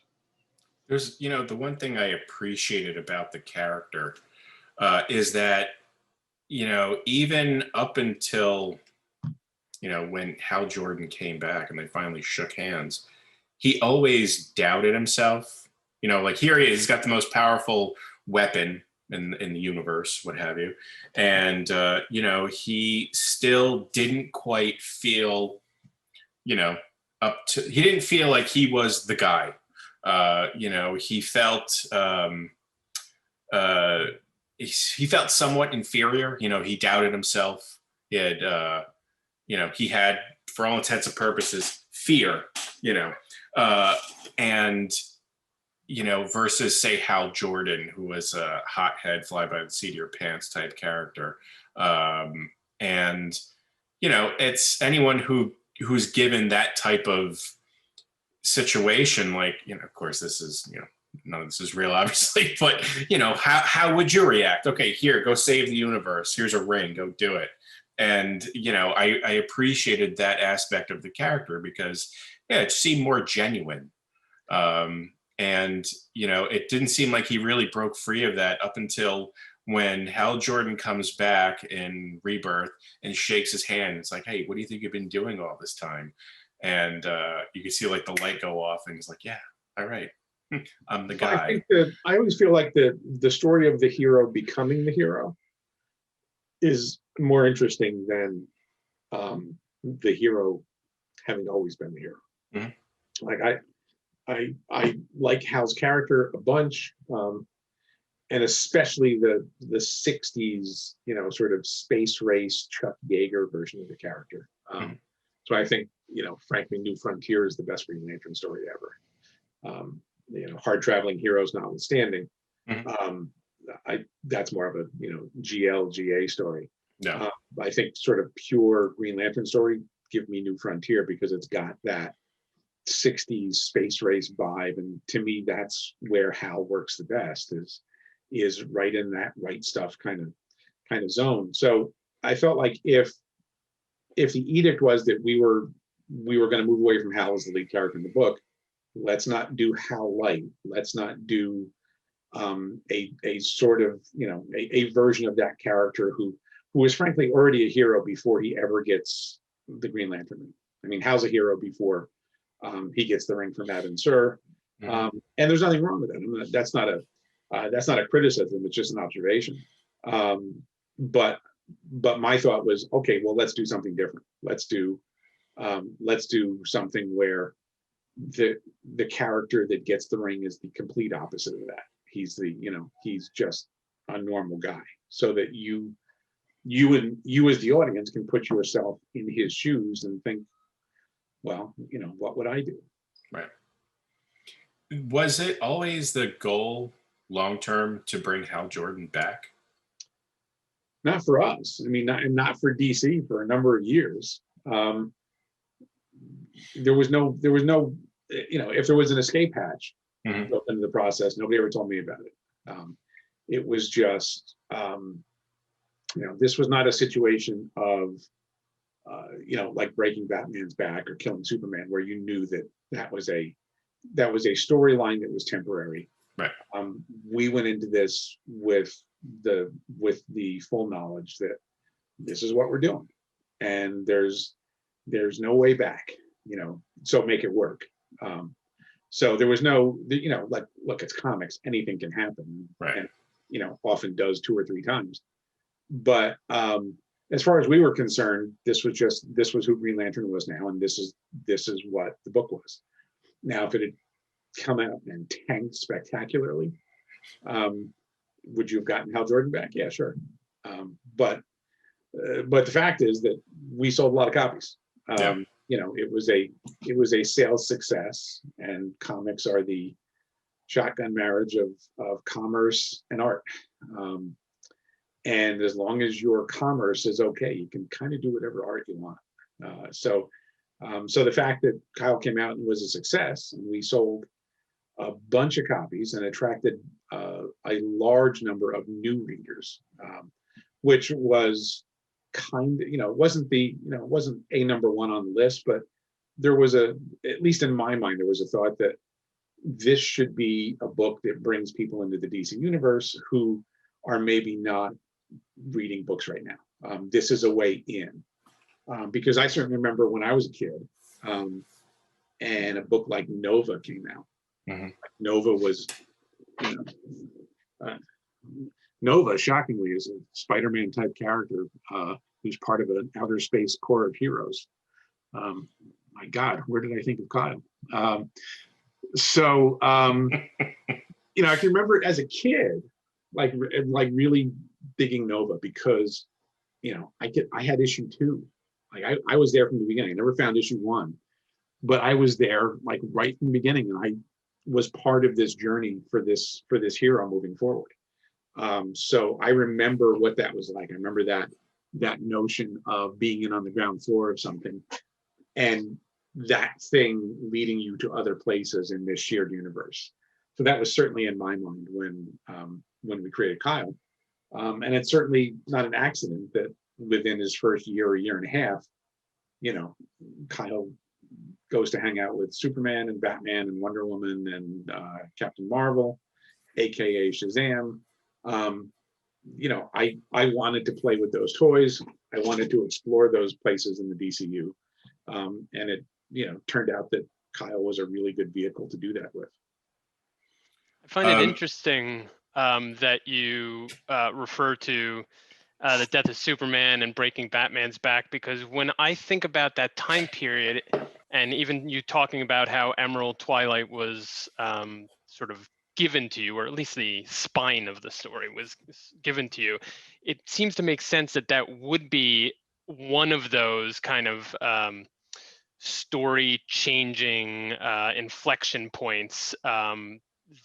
There's, the one thing I appreciated about the character is that, even up until, when Hal Jordan came back and they finally shook hands, he always doubted himself. You know, like here he is, he's got the most powerful weapon in the universe, what have you. And, you know, he still didn't quite feel, you know, he didn't feel like he was the guy. You know, he felt somewhat inferior. You know, he doubted himself. He had, you know, he had, for all intents and purposes, fear, you know, and, you know, versus say Hal Jordan, who was a hothead, fly by the seat of your pants type character. And, you know, it's anyone who's given that type of situation, like, you know, of course this is, you know, none of this is real, obviously, but, you know, how would you react? Okay, here, go save the universe. Here's a ring, go do it. And, you know, I appreciated that aspect of the character because, yeah, it seemed more genuine. And, you know, it didn't seem like he really broke free of that up until when Hal Jordan comes back in Rebirth and shakes his hand. It's like, hey, what do you think you've been doing all this time? And you can see like the light go off and he's like, yeah, all right, I'm the guy. I always feel like the story of the hero becoming the hero is more interesting than the hero having always been the hero. Mm-hmm. Like I like Hal's character a bunch, and especially the 60s, you know, sort of space race Chuck Yeager version of the character. Mm-hmm. So I think, you know, frankly, New Frontier is the best Green Lantern story ever. You know, hard traveling heroes notwithstanding, mm-hmm. That's more of a, you know, GA story. No. I think sort of pure Green Lantern story, give me New Frontier because it's got that 60s space race vibe, and to me that's where Hal works the best, is right in that right stuff kind of zone. So I felt like if the edict was that we were going to move away from Hal as the lead character in the book, let's not do Hal light, let's not do a sort of, you know, a version of that character who is frankly already a hero before he ever gets the Green Lantern ring. I mean, Hal's a hero before he gets the ring from Adin Sur, and there's nothing wrong with that. I mean, that's not a criticism; it's just an observation. But my thought was, okay, well, let's do something different. Let's do something where the character that gets the ring is the complete opposite of that. He's just a normal guy, so that you as the audience can put yourself in his shoes and think, well, you know, what would I do? Right. Was it always the goal long term to bring Hal Jordan back? Not for us. I mean, not for DC for a number of years. There was no, you know, if there was an escape hatch built into the process, nobody ever told me about it. It was just, you know, this was not a situation of, you know, like breaking Batman's back or killing Superman, where you knew that was a storyline that was temporary. Right. We went into this with the full knowledge that this is what we're doing, and there's no way back, you know, so make it work. So there was no, you know, like, look, it's comics, anything can happen. Right. And, you know, often does 2 or 3 times. But as far as we were concerned, this was who Green Lantern was now, and this is what the book was. Now, if it had come out and tanked spectacularly, would you have gotten Hal Jordan back? Yeah, sure. But the fact is that we sold a lot of copies. Yeah. You know, it was a sales success, and comics are the shotgun marriage of commerce and art. And as long as your commerce is okay, you can kind of do whatever art you want. So the fact that Kyle came out and was a success, and we sold a bunch of copies and attracted a large number of new readers, which was kind of, you know, it wasn't a number one on the list, but there was at least in my mind, there was a thought that this should be a book that brings people into the DC universe who are maybe not reading books right now. This is a way in, because I certainly remember when I was a kid, and a book like Nova came out. Mhm. Nova was, you know, Nova, shockingly, is a Spider-Man type character who's part of an outer space corps of heroes. My God, where did I think of Kyle? You know, I can remember as a kid, like really digging Nova because, you know, I had issue 2. Like I was there from the beginning. I never found issue 1, but I was there like right from the beginning, and I was part of this journey for this hero moving forward. So I remember what that was like. I remember that notion of being in on the ground floor of something, and that thing leading you to other places in this shared universe. So that was certainly in my mind when we created Kyle. And it's certainly not an accident that within his first year or year and a half, you know, Kyle goes to hang out with Superman and Batman and Wonder Woman and Captain Marvel, AKA Shazam. You know, I wanted to play with those toys. I wanted to explore those places in the DCU. And it, you know, turned out that Kyle was a really good vehicle to do that with. I find it interesting that you refer to the death of Superman and breaking Batman's back, because when I think about that time period, and even you talking about how Emerald Twilight was sort of given to you, or at least the spine of the story was given to you, it seems to make sense that that would be one of those kind of story changing inflection points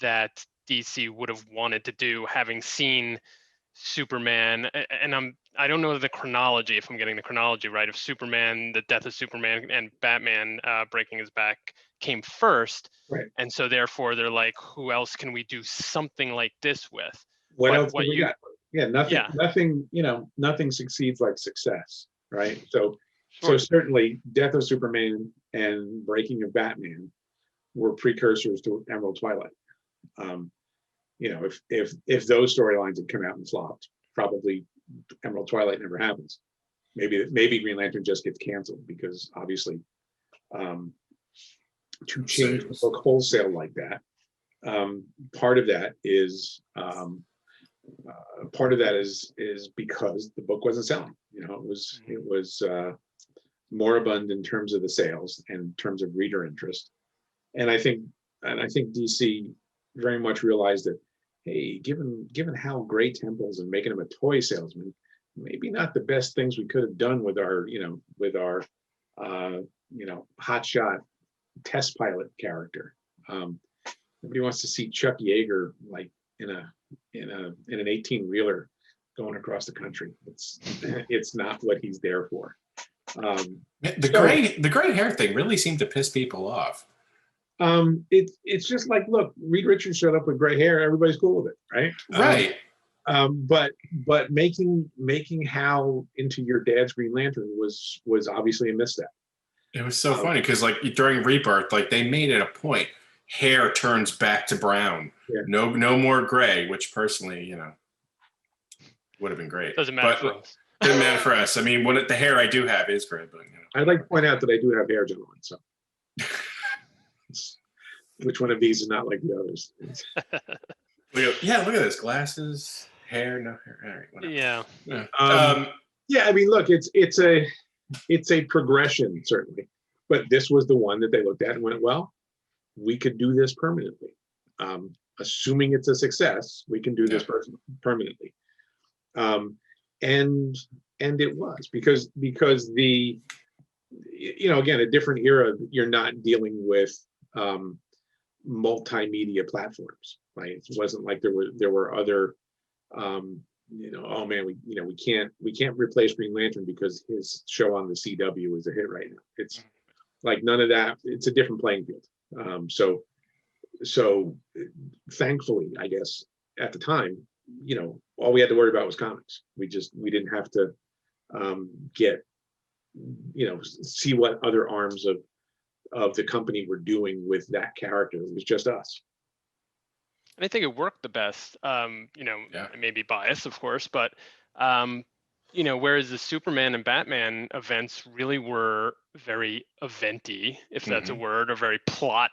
that DC would have wanted to do, having seen Superman. And I don't know the chronology, if I'm getting the chronology right, of Superman, the death of Superman, and Batman breaking his back came first. Right. And so therefore they're like, who else can we do something like this with? What else do we got? Yeah, nothing, you know, nothing succeeds like success, right? So Sure. So certainly Death of Superman and Breaking of Batman were precursors to Emerald Twilight. You know, if those storylines had come out and flopped, probably Emerald Twilight never happens. Maybe Green Lantern just gets canceled, because obviously to change the book wholesale like that, part of that is because the book wasn't selling. You know, it was moribund in terms of the sales and in terms of reader interest. And I think DC very much realized that, hey, given Hal Gray Temples and making him a toy salesman, maybe not the best things we could have done with our hotshot test pilot character. Nobody wants to see Chuck Yeager like in an 18-wheeler going across the country. It's not what he's there for. The gray hair thing really seemed to piss people off. It's just like, look, Reed Richards showed up with gray hair, everybody's cool with it, right? Right. But making Hal into your dad's Green Lantern was obviously a misstep. It was so funny because like during Rebirth, like they made it a point, hair turns back to brown. Yeah. No more gray, which personally, you know, would have been great. Doesn't matter for us. Doesn't matter for us. I mean, the hair I do have is gray, but you know. I'd like to point out that I do have hair, gentlemen. So, which one of these is not like the others? Yeah, look at this: glasses, hair, no hair. All right, whatever. Yeah. Yeah, I mean, look, it's a progression certainly, but this was the one that they looked at and went, well, we could do this permanently. Assuming it's a success, we can do this permanently. And it was because the, you know, again, a different era, you're not dealing with multimedia platforms, right? It wasn't like there were other you know, oh man, we can't replace Green Lantern because his show on the CW is a hit right now. It's like none of that. It's a different playing field. So thankfully, I guess at the time, you know, all we had to worry about was comics. We didn't have to get, you know, see what other arms of the company were doing with that character. It was just us. And I think it worked the best. You know, I may be biased, of course, but you know, whereas the Superman and Batman events really were very eventy, if that's a word, or very plot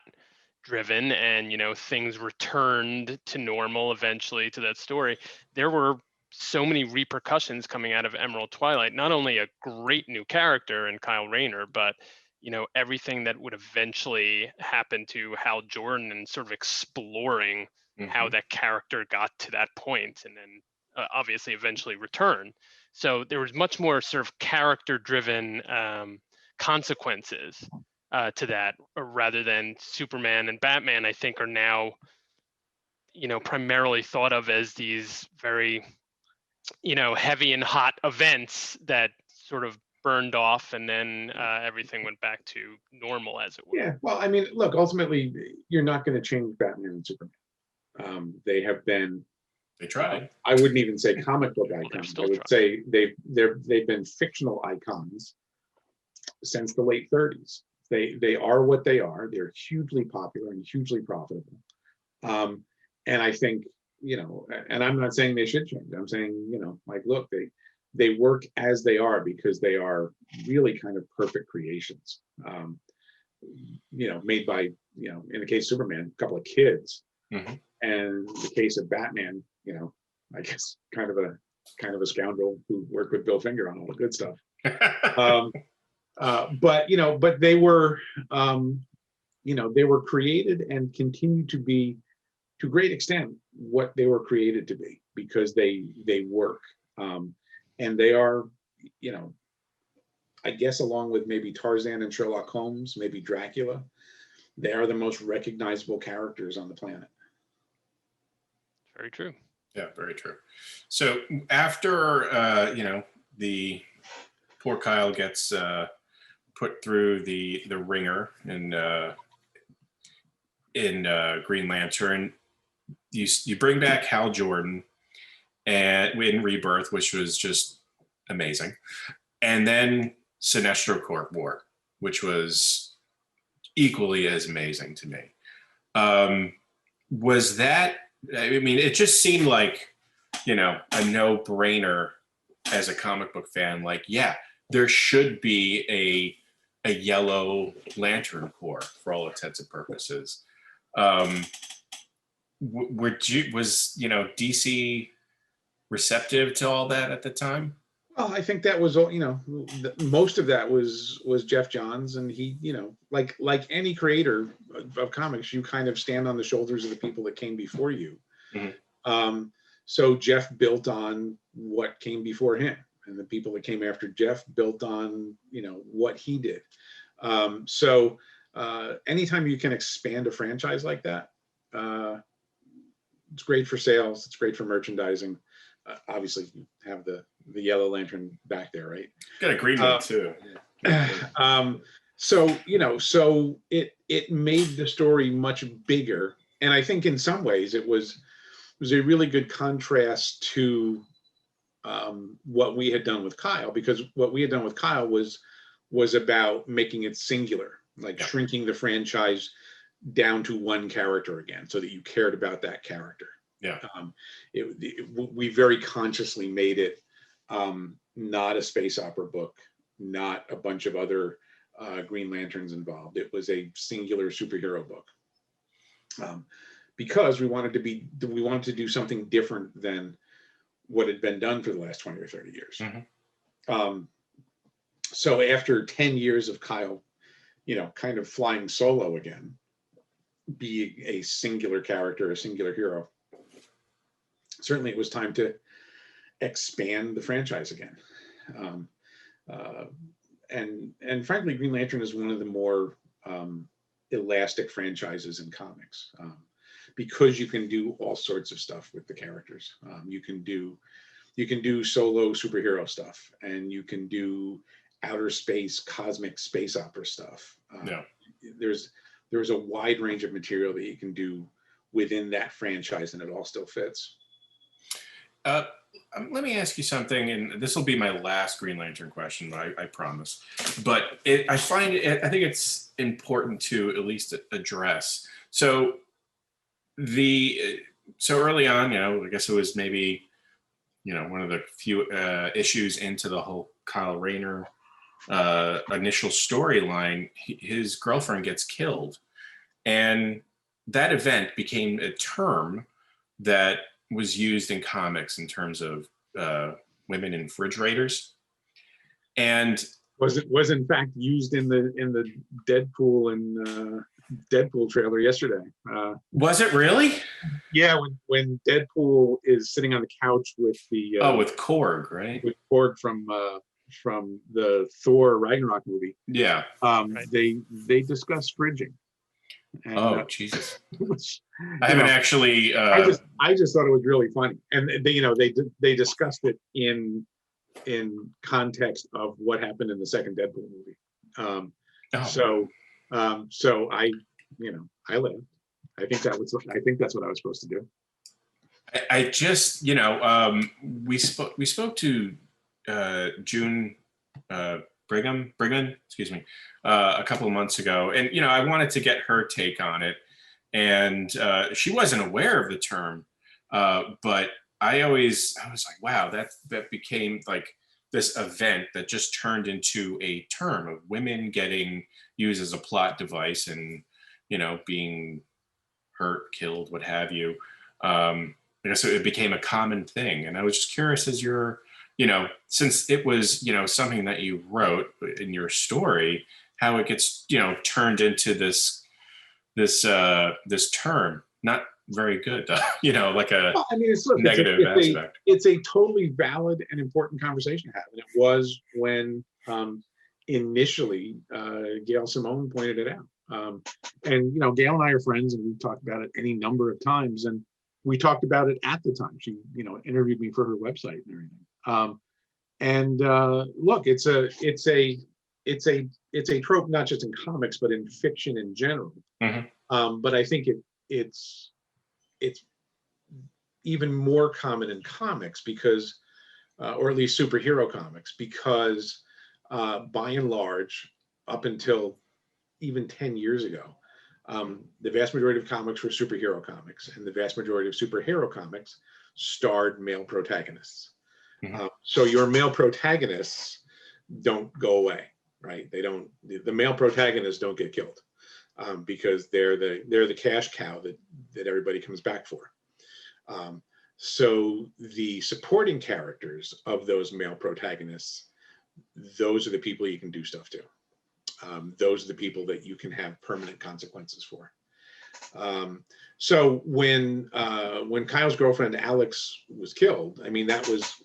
driven, and things returned to normal eventually to that story. There were so many repercussions coming out of Emerald Twilight. Not only a great new character in Kyle Rayner, but everything that would eventually happen to Hal Jordan, and sort of exploring how that character got to that point, and then obviously eventually return. So there was much more sort of character driven consequences to that, rather than Superman and Batman, I think, are now primarily thought of as these very heavy and hot events that sort of burned off, and then everything went back to normal, as it were. Yeah, well, I mean, look, ultimately, you're not going to change Batman and Superman. They have been. They tried. I wouldn't even say comic book icons. I would say they've been fictional icons since the late 30s. They are what they are. They're hugely popular and hugely profitable. And I think, and I'm not saying they should change. I'm saying, like, look, they work as they are because they are really kind of perfect creations. Made by, in the case of Superman, a couple of kids. And in the case of Batman, I guess kind of a scoundrel who worked with Bill Finger on all the good stuff. But they were, they were created and continue to be, to a great extent, what they were created to be, because they work, and they are, I guess, along with maybe Tarzan and Sherlock Holmes, maybe Dracula, they are the most recognizable characters on the planet. Very true. Yeah, very true. So after the poor Kyle gets put through the ringer in Green Lantern, you bring back Hal Jordan and in Rebirth, which was just amazing, and then Sinestro Corp War, which was equally as amazing to me. Was that? I mean, it just seemed like, a no-brainer as a comic book fan. Like, yeah, there should be a Yellow Lantern Corps for all intents and purposes. Was DC receptive to all that at the time? Well, I think that was, most of that was Jeff Johns, and he, like any creator of comics, you kind of stand on the shoulders of the people that came before you. So Jeff built on what came before him, and the people that came after Jeff built on, what he did. So anytime you can expand a franchise like that, it's great for sales. It's great for merchandising. Obviously, you have the Yellow Lantern back there, right? Got a green one too. So it made the story much bigger, and I think in some ways it was a really good contrast to what we had done with Kyle, because what we had done with Kyle was about making it singular, like shrinking the franchise down to one character again, so that you cared about that character. Yeah. We very consciously made it not a space opera book, not a bunch of other Green Lanterns involved. It was a singular superhero book, because we wanted to do something different than what had been done for the last 20 or 30 years. So after 10 years of Kyle, kind of flying solo again, being a singular character, a singular hero, certainly it was time to expand the franchise again. And frankly, Green Lantern is one of the more elastic franchises in comics, because you can do all sorts of stuff with the characters. You can do solo superhero stuff, and you can do outer space, cosmic space opera stuff. There's a wide range of material that you can do within that franchise, and it all still fits. Let me ask you something, and this will be my last Green Lantern question, I promise. But I think it's important to at least address. So early on, I guess it was maybe, one of the few issues into the whole Kyle Rayner initial storyline, his girlfriend gets killed. And that event became a term that was used in comics in terms of women in refrigerators. And was in fact used in the Deadpool and Deadpool trailer yesterday. Was it really? Yeah, when Deadpool is sitting on the couch with the with Korg, right? With Korg from the Thor Ragnarok movie. Yeah. Right. They discuss fridging. And, Jesus! which, I haven't actually. I just thought it was really funny, and they discussed it in context of what happened in the second Deadpool movie. So I laughed. I think that's what I was supposed to do. I just we spoke to June Brigham, excuse me, a couple of months ago, and I wanted to get her take on it, and she wasn't aware of the term, but I was like, wow, that became like this event that just turned into a term of women getting used as a plot device and being hurt, killed, what have you. So it became a common thing, and I was just curious, as you're since it was something that you wrote in your story, how it gets turned into this term. Not very good, like a negative aspect. It's a totally valid and important conversation to have, and it was when initially Gail Simone pointed it out. And Gail and I are friends, and we've talked about it any number of times, and we talked about it at the time. She interviewed me for her website and everything. Look, it's a trope, not just in comics but in fiction in general. Mm-hmm. But I think it's even more common in comics because, or at least superhero comics, because by and large, up until even 10 years ago, the vast majority of comics were superhero comics, and the vast majority of superhero comics starred male protagonists. Mm-hmm. So your male protagonists don't go away, right? They don't. The male protagonists don't get killed because they're the cash cow that everybody comes back for. So the supporting characters of those male protagonists, those are the people you can do stuff to. Those are the people that you can have permanent consequences for. So when Kyle's girlfriend Alex was killed, I mean, that was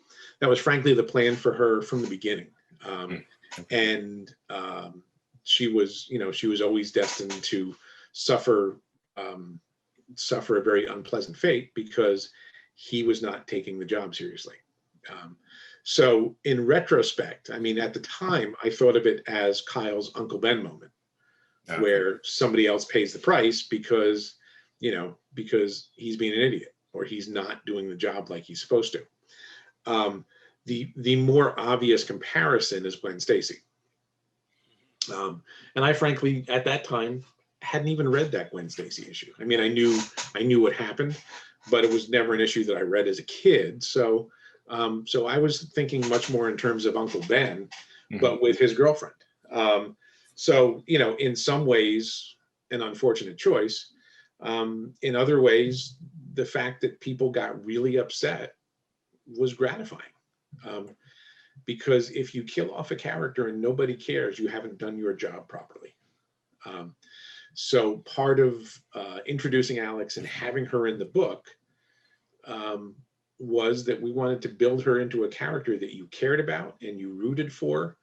frankly the plan for her from the beginning. And she was always destined to suffer a very unpleasant fate because he was not taking the job seriously. So in retrospect, I mean, at the time, I thought of it as Kyle's Uncle Ben moment, where somebody else pays the price because he's being an idiot or he's not doing the job like he's supposed to. The more obvious comparison is Gwen Stacy. And I frankly, at that time, hadn't even read that Gwen Stacy issue. I mean, I knew what happened, but it was never an issue that I read as a kid. So I was thinking much more in terms of Uncle Ben, but with his girlfriend. So, in some ways, an unfortunate choice. In other ways, the fact that people got really upset was gratifying. Because if you kill off a character and nobody cares, you haven't done your job properly. So part of introducing Alex and having her in the book was that we wanted to build her into a character that you cared about and you rooted for,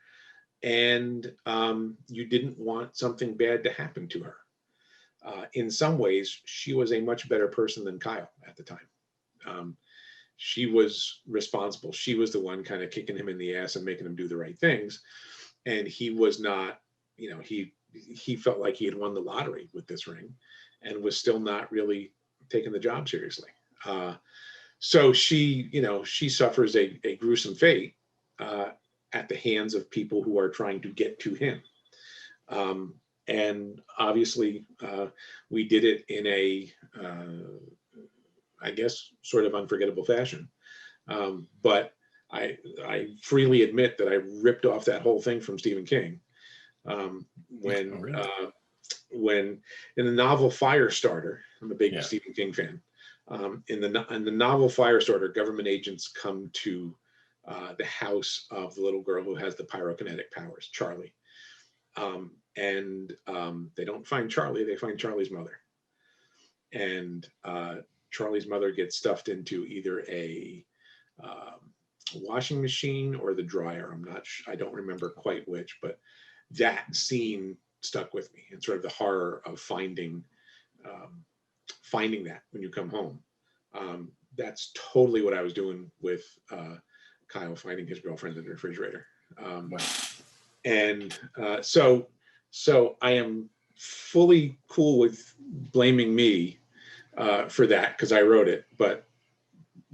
and you didn't want something bad to happen to her. In some ways, she was a much better person than Kyle at the time. She was responsible. She was the one kind of kicking him in the ass and making him do the right things. And he was not, he felt like he had won the lottery with this ring and was still not really taking the job seriously. So she suffers a gruesome fate at the hands of people who are trying to get to him. And obviously we did it in a, I guess, sort of unforgettable fashion. But I freely admit that I ripped off that whole thing from Stephen King. When in the novel Firestarter, I'm a big Stephen King fan. In the novel Firestarter, government agents come to the house of the little girl who has the pyrokinetic powers, Charlie. They don't find Charlie, they find Charlie's mother. And Charlie's mother gets stuffed into either a washing machine or the dryer. I don't remember quite which, but that scene stuck with me, and sort of the horror of finding that when you come home. That's totally what I was doing with Kyle finding his girlfriend in the refrigerator. So I am fully cool with blaming me for that because I wrote it, but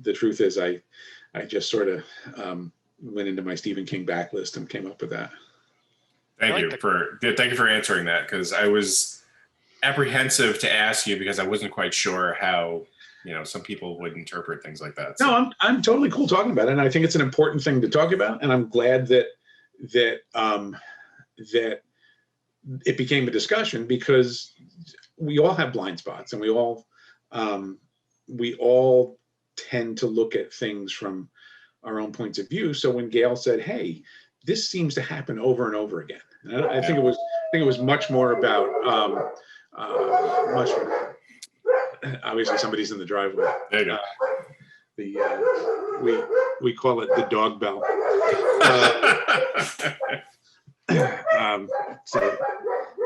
the truth is I just sort of went into my Stephen King backlist and came up with that. Thank you for answering that, because I was apprehensive to ask you because I wasn't quite sure how some people would interpret things like that. So. No, I'm totally cool talking about it, and I think it's an important thing to talk about, and I'm glad that it became a discussion, because we all have blind spots, and we all tend to look at things from our own points of view. So when Gail said, "Hey, this seems to happen over and over again," and I think it was much more about obviously somebody's in the driveway. There you go. We call it the dog bell. So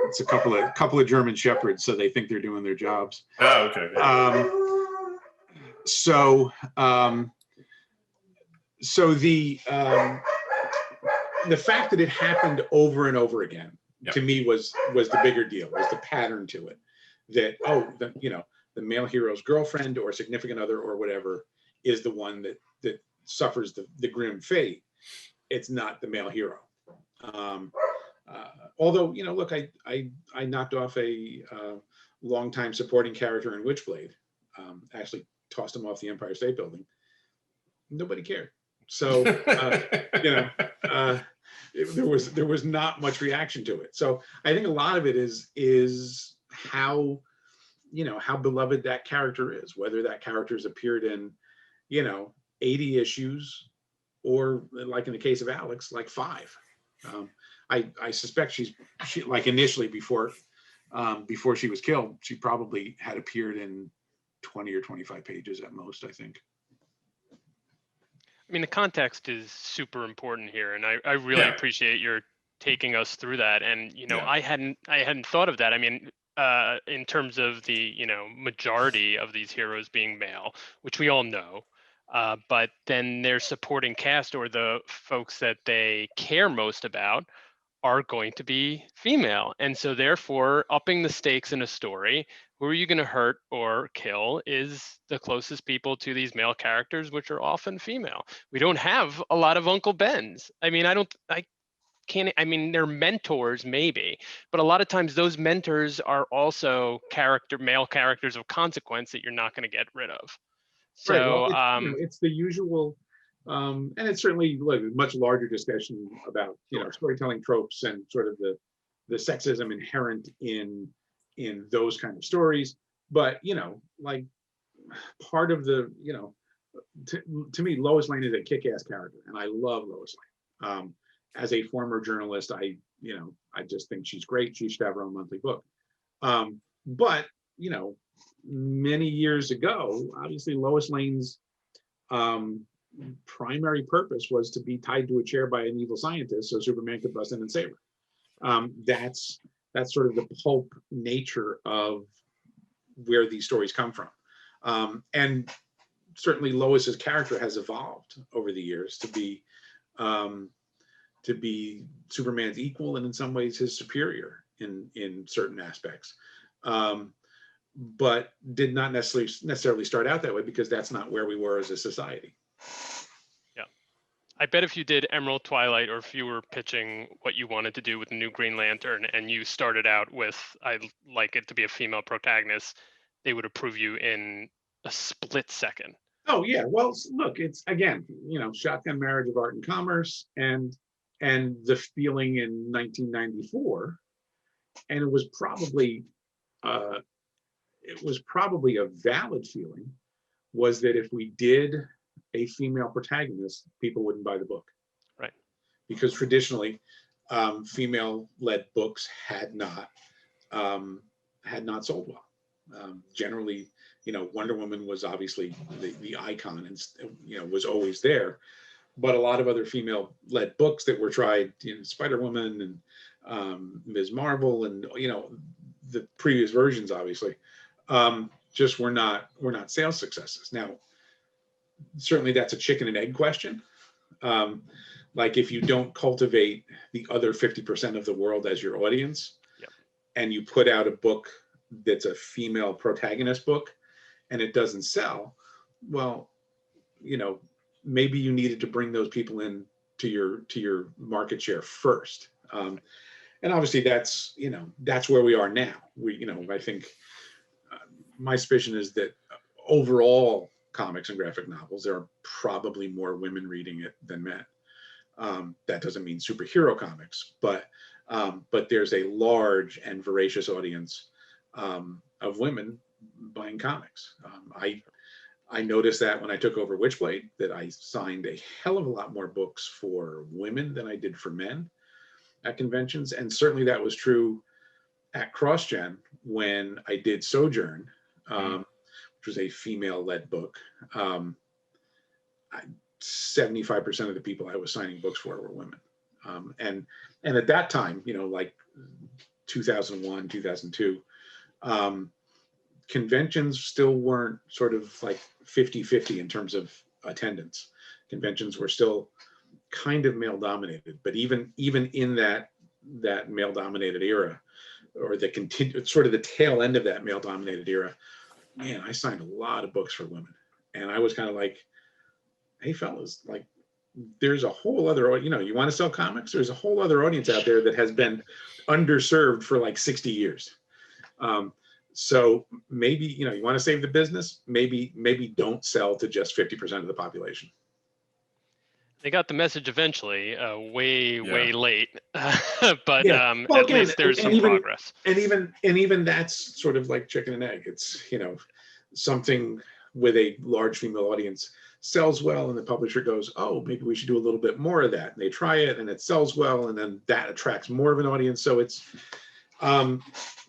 it's a couple of German shepherds, so they think they're doing their jobs. Oh, okay. So the fact that it happened over and over again to me was the bigger deal, was the pattern to it. That the male hero's girlfriend or significant other or whatever is the one that suffers the grim fate. It's not the male hero. Although, look, I knocked off a longtime supporting character in Witchblade, actually tossed him off the Empire State Building. Nobody cared. So, there was not much reaction to it. So I think a lot of it is how beloved that character is, whether that character's appeared in, 80 issues, or like in the case of Alex, like 5. I suspect she like initially before she was killed, she probably had appeared in 20 or 25 pages at most, I think. I mean, the context is super important here, and I really appreciate your taking us through that. And I hadn't thought of that. I mean, in terms of the majority of these heroes being male, which we all know, but then their supporting cast, or the folks that they care most about, are going to be female. And so therefore, upping the stakes in a story, who are you going to hurt or kill is the closest people to these male characters, which are often female. We don't have a lot of Uncle Bens. I mean, they're mentors maybe, but a lot of times those mentors are also male characters of consequence that you're not going to get rid of. So it's the usual, and it's certainly like a much larger discussion about storytelling tropes and sort of the sexism inherent in those kind of stories. But like part of the to me, Lois Lane is a kick-ass character, and I love Lois Lane. As a former journalist, I just think she's great. She should have her own monthly book. But many years ago, obviously Lois Lane's primary purpose was to be tied to a chair by an evil scientist so Superman could bust in and save her. That's sort of the pulp nature of where these stories come from. And certainly Lois's character has evolved over the years to be Superman's equal, and in some ways his superior in certain aspects. But did not necessarily start out that way, because that's not where we were as a society. Yeah. I bet if you did Emerald Twilight, or if you were pitching what you wanted to do with the new Green Lantern, and you started out with, I'd like it to be a female protagonist, they would approve you in a split second. Oh yeah, well, look, it's again, shotgun marriage of art and commerce, and the feeling in 1994, and uh, it was probably a valid feeling, was that if we did a female protagonist, people wouldn't buy the book, Right. because traditionally, female-led books had not sold well. Generally, Wonder Woman was obviously the icon, and was always there. But a lot of other female-led books that were tried, Spider-Woman and Ms. Marvel, and the previous versions, obviously, just were not sales successes. Now, certainly that's a chicken and egg question. Like if you don't cultivate the other 50% of the world as your audience, Yep. and you put out a book that's a female protagonist book and it doesn't sell, well, maybe you needed to bring those people in to your market share first. And obviously that's where we are now. I think my suspicion is that overall comics and graphic novels, there are probably more women reading it than men. That doesn't mean superhero comics, but there's a large and voracious audience of women buying comics. I noticed that when I took over Witchblade, that I signed a hell of a lot more books for women than I did for men at conventions. And certainly that was true at CrossGen when I did Sojourn, which was a female-led book. 75% of the people I was signing books for were women. And at that time, like 2001, 2002, conventions still weren't sort of like 50-50 in terms of attendance. Conventions were still kind of male dominated, but even in that male dominated era, or sort of the tail end of that male dominated era, man, I signed a lot of books for women. And I was kind of like, hey fellas, like there's a whole other, you want to sell comics? There's a whole other audience out there that has been underserved for like 60 years. So maybe, you want to save the business, maybe don't sell to just 50% of the population. They got the message eventually, way late, but Well, at again, least there's some progress. And even that's sort of like chicken and egg. It's something with a large female audience sells well, and the publisher goes, oh, maybe we should do a little bit more of that, and they try it, and it sells well, and then that attracts more of an audience. So it's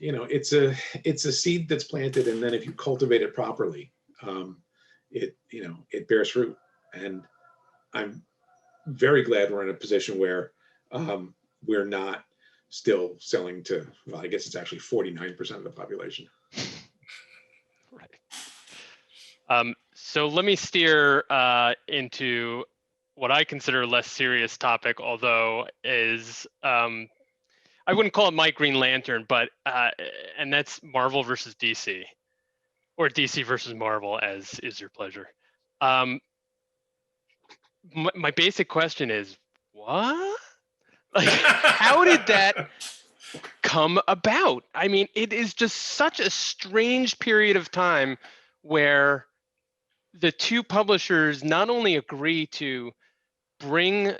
it's a seed that's planted, and then if you cultivate it properly, it bears fruit. And I'm very glad we're in a position where we're not still selling to, well, I guess it's actually 49% of the population. Right. So let me steer into what I consider a less serious topic, although is I wouldn't call it my Green Lantern, but and that's Marvel versus DC, or DC versus Marvel, as is your pleasure. My basic question is, what? Like, how did that come about? I mean, it is just such a strange period of time where the two publishers not only agree to bring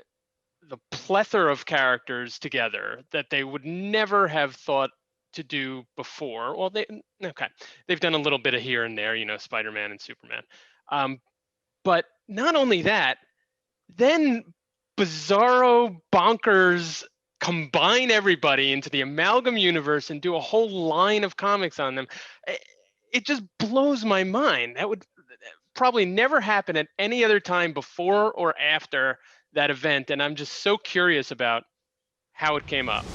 the plethora of characters together that they would never have thought to do before. Well, they've done a little bit of here and there, Spider-Man and Superman. But not only that, then bizarro bonkers combine everybody into the amalgam universe and do a whole line of comics on them. It just blows my mind. That would probably never happen at any other time before or after that event, and I'm just so curious about how it came up.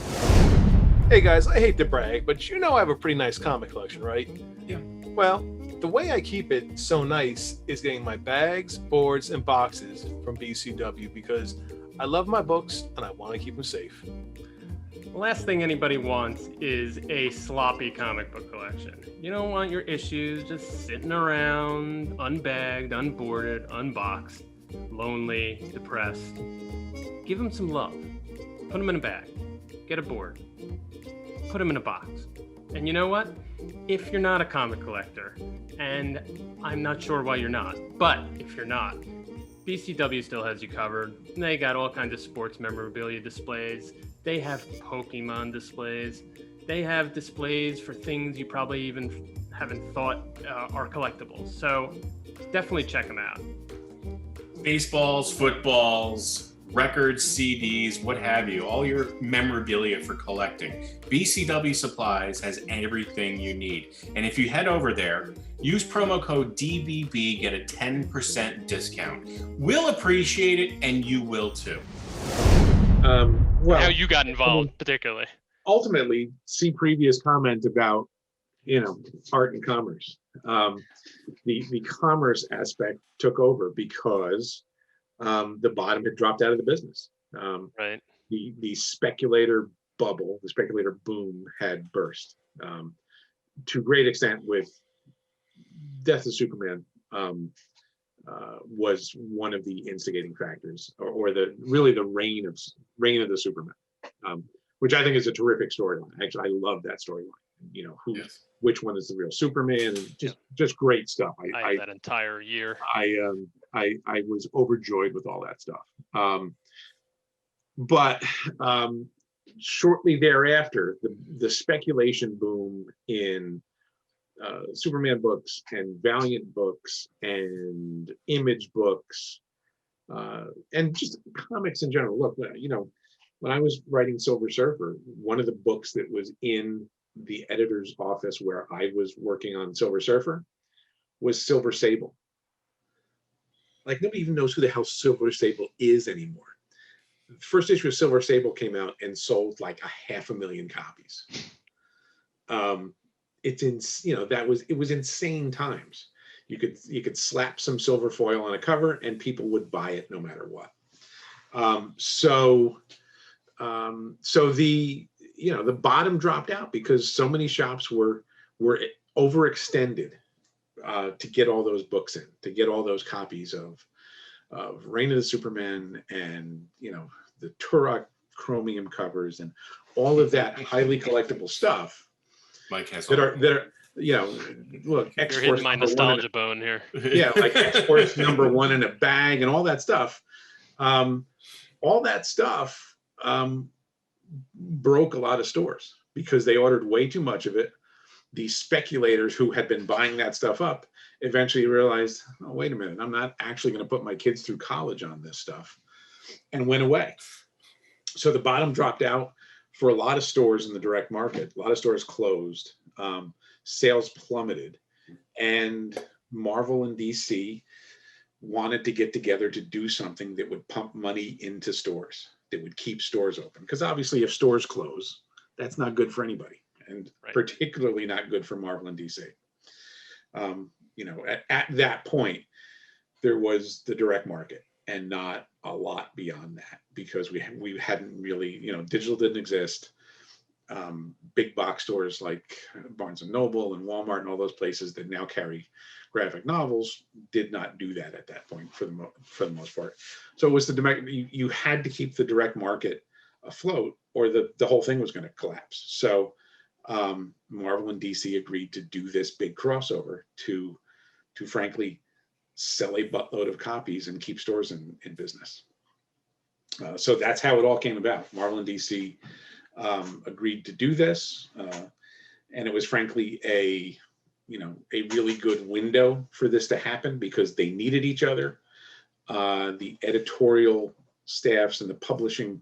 Hey guys, I hate to brag, but I have a pretty nice comic collection, right? Yeah. Well, the way I keep it so nice is getting my bags, boards, and boxes from BCW, because I love my books and I want to keep them safe. The last thing anybody wants is a sloppy comic book collection. You don't want your issues just sitting around, unbagged, unboarded, unboxed, lonely, depressed. Give them some love. Put them in a bag. Get a board. Put them in a box. And you know what? If you're not a comic collector, and I'm not sure why you're not, but if you're not, BCW still has you covered. They got all kinds of sports memorabilia displays. They have Pokemon displays. They have displays for things you probably even haven't thought are collectibles. So definitely check them out. Baseballs, footballs, records, CDs, what have you, all your memorabilia for collecting. BCW Supplies has everything you need. And if you head over there, use promo code DBB, get a 10% discount. We'll appreciate it, and you will too. Well, How you got involved, particularly. Ultimately, see previous comment about, art and commerce. The commerce aspect took over because the bottom had dropped out of the business. Right. The speculator bubble, the speculator boom had burst to a great extent with Death of Superman. Was one of the instigating factors, or the reign of the Superman, which I think is a terrific storyline. Actually, I love that storyline. Which one is the real Superman? And just great stuff. I had that entire year. I was overjoyed with all that stuff. But shortly thereafter, the speculation boom in Superman books and Valiant books and Image books and just comics in general. Look, when I was writing Silver Surfer, one of the books that was in the editor's office where I was working on Silver Surfer was Silver Sable. Like, nobody even knows who the hell Silver Sable is anymore. The first issue of Silver Sable came out and sold like 500,000 copies. It was insane times. You could slap some silver foil on a cover and people would buy it no matter what. So the bottom dropped out because so many shops were overextended to get all those books in, to get all those copies of Reign of the Superman and the Turok chromium covers and all of that highly collectible stuff. Mike has that are look, You're X-Force hitting my nostalgia bone here. Yeah, like X-Force #1 in a bag and all that stuff. All that stuff broke a lot of stores because they ordered way too much of it. The speculators who had been buying that stuff up eventually realized, oh, wait a minute, I'm not actually going to put my kids through college on this stuff, and went away. So the bottom dropped out for a lot of stores in the direct market. A lot of stores closed. Sales plummeted, and Marvel and DC wanted to get together to do something that would pump money into stores, that would keep stores open. Because obviously, if stores close, that's not good for anybody, and particularly not good for Marvel and DC. At that point, there was the direct market, and not a lot beyond that, because we hadn't really, digital didn't exist. Big box stores like Barnes and Noble and Walmart and all those places that now carry graphic novels did not do that at that point for the most part. So it was you had to keep the direct market afloat, or the whole thing was going to collapse. So Marvel and DC agreed to do this big crossover to frankly sell a buttload of copies and keep stores in business. So that's how it all came about. Marvel and DC agreed to do this, and it was frankly a really good window for this to happen because they needed each other. The editorial staffs and the publishing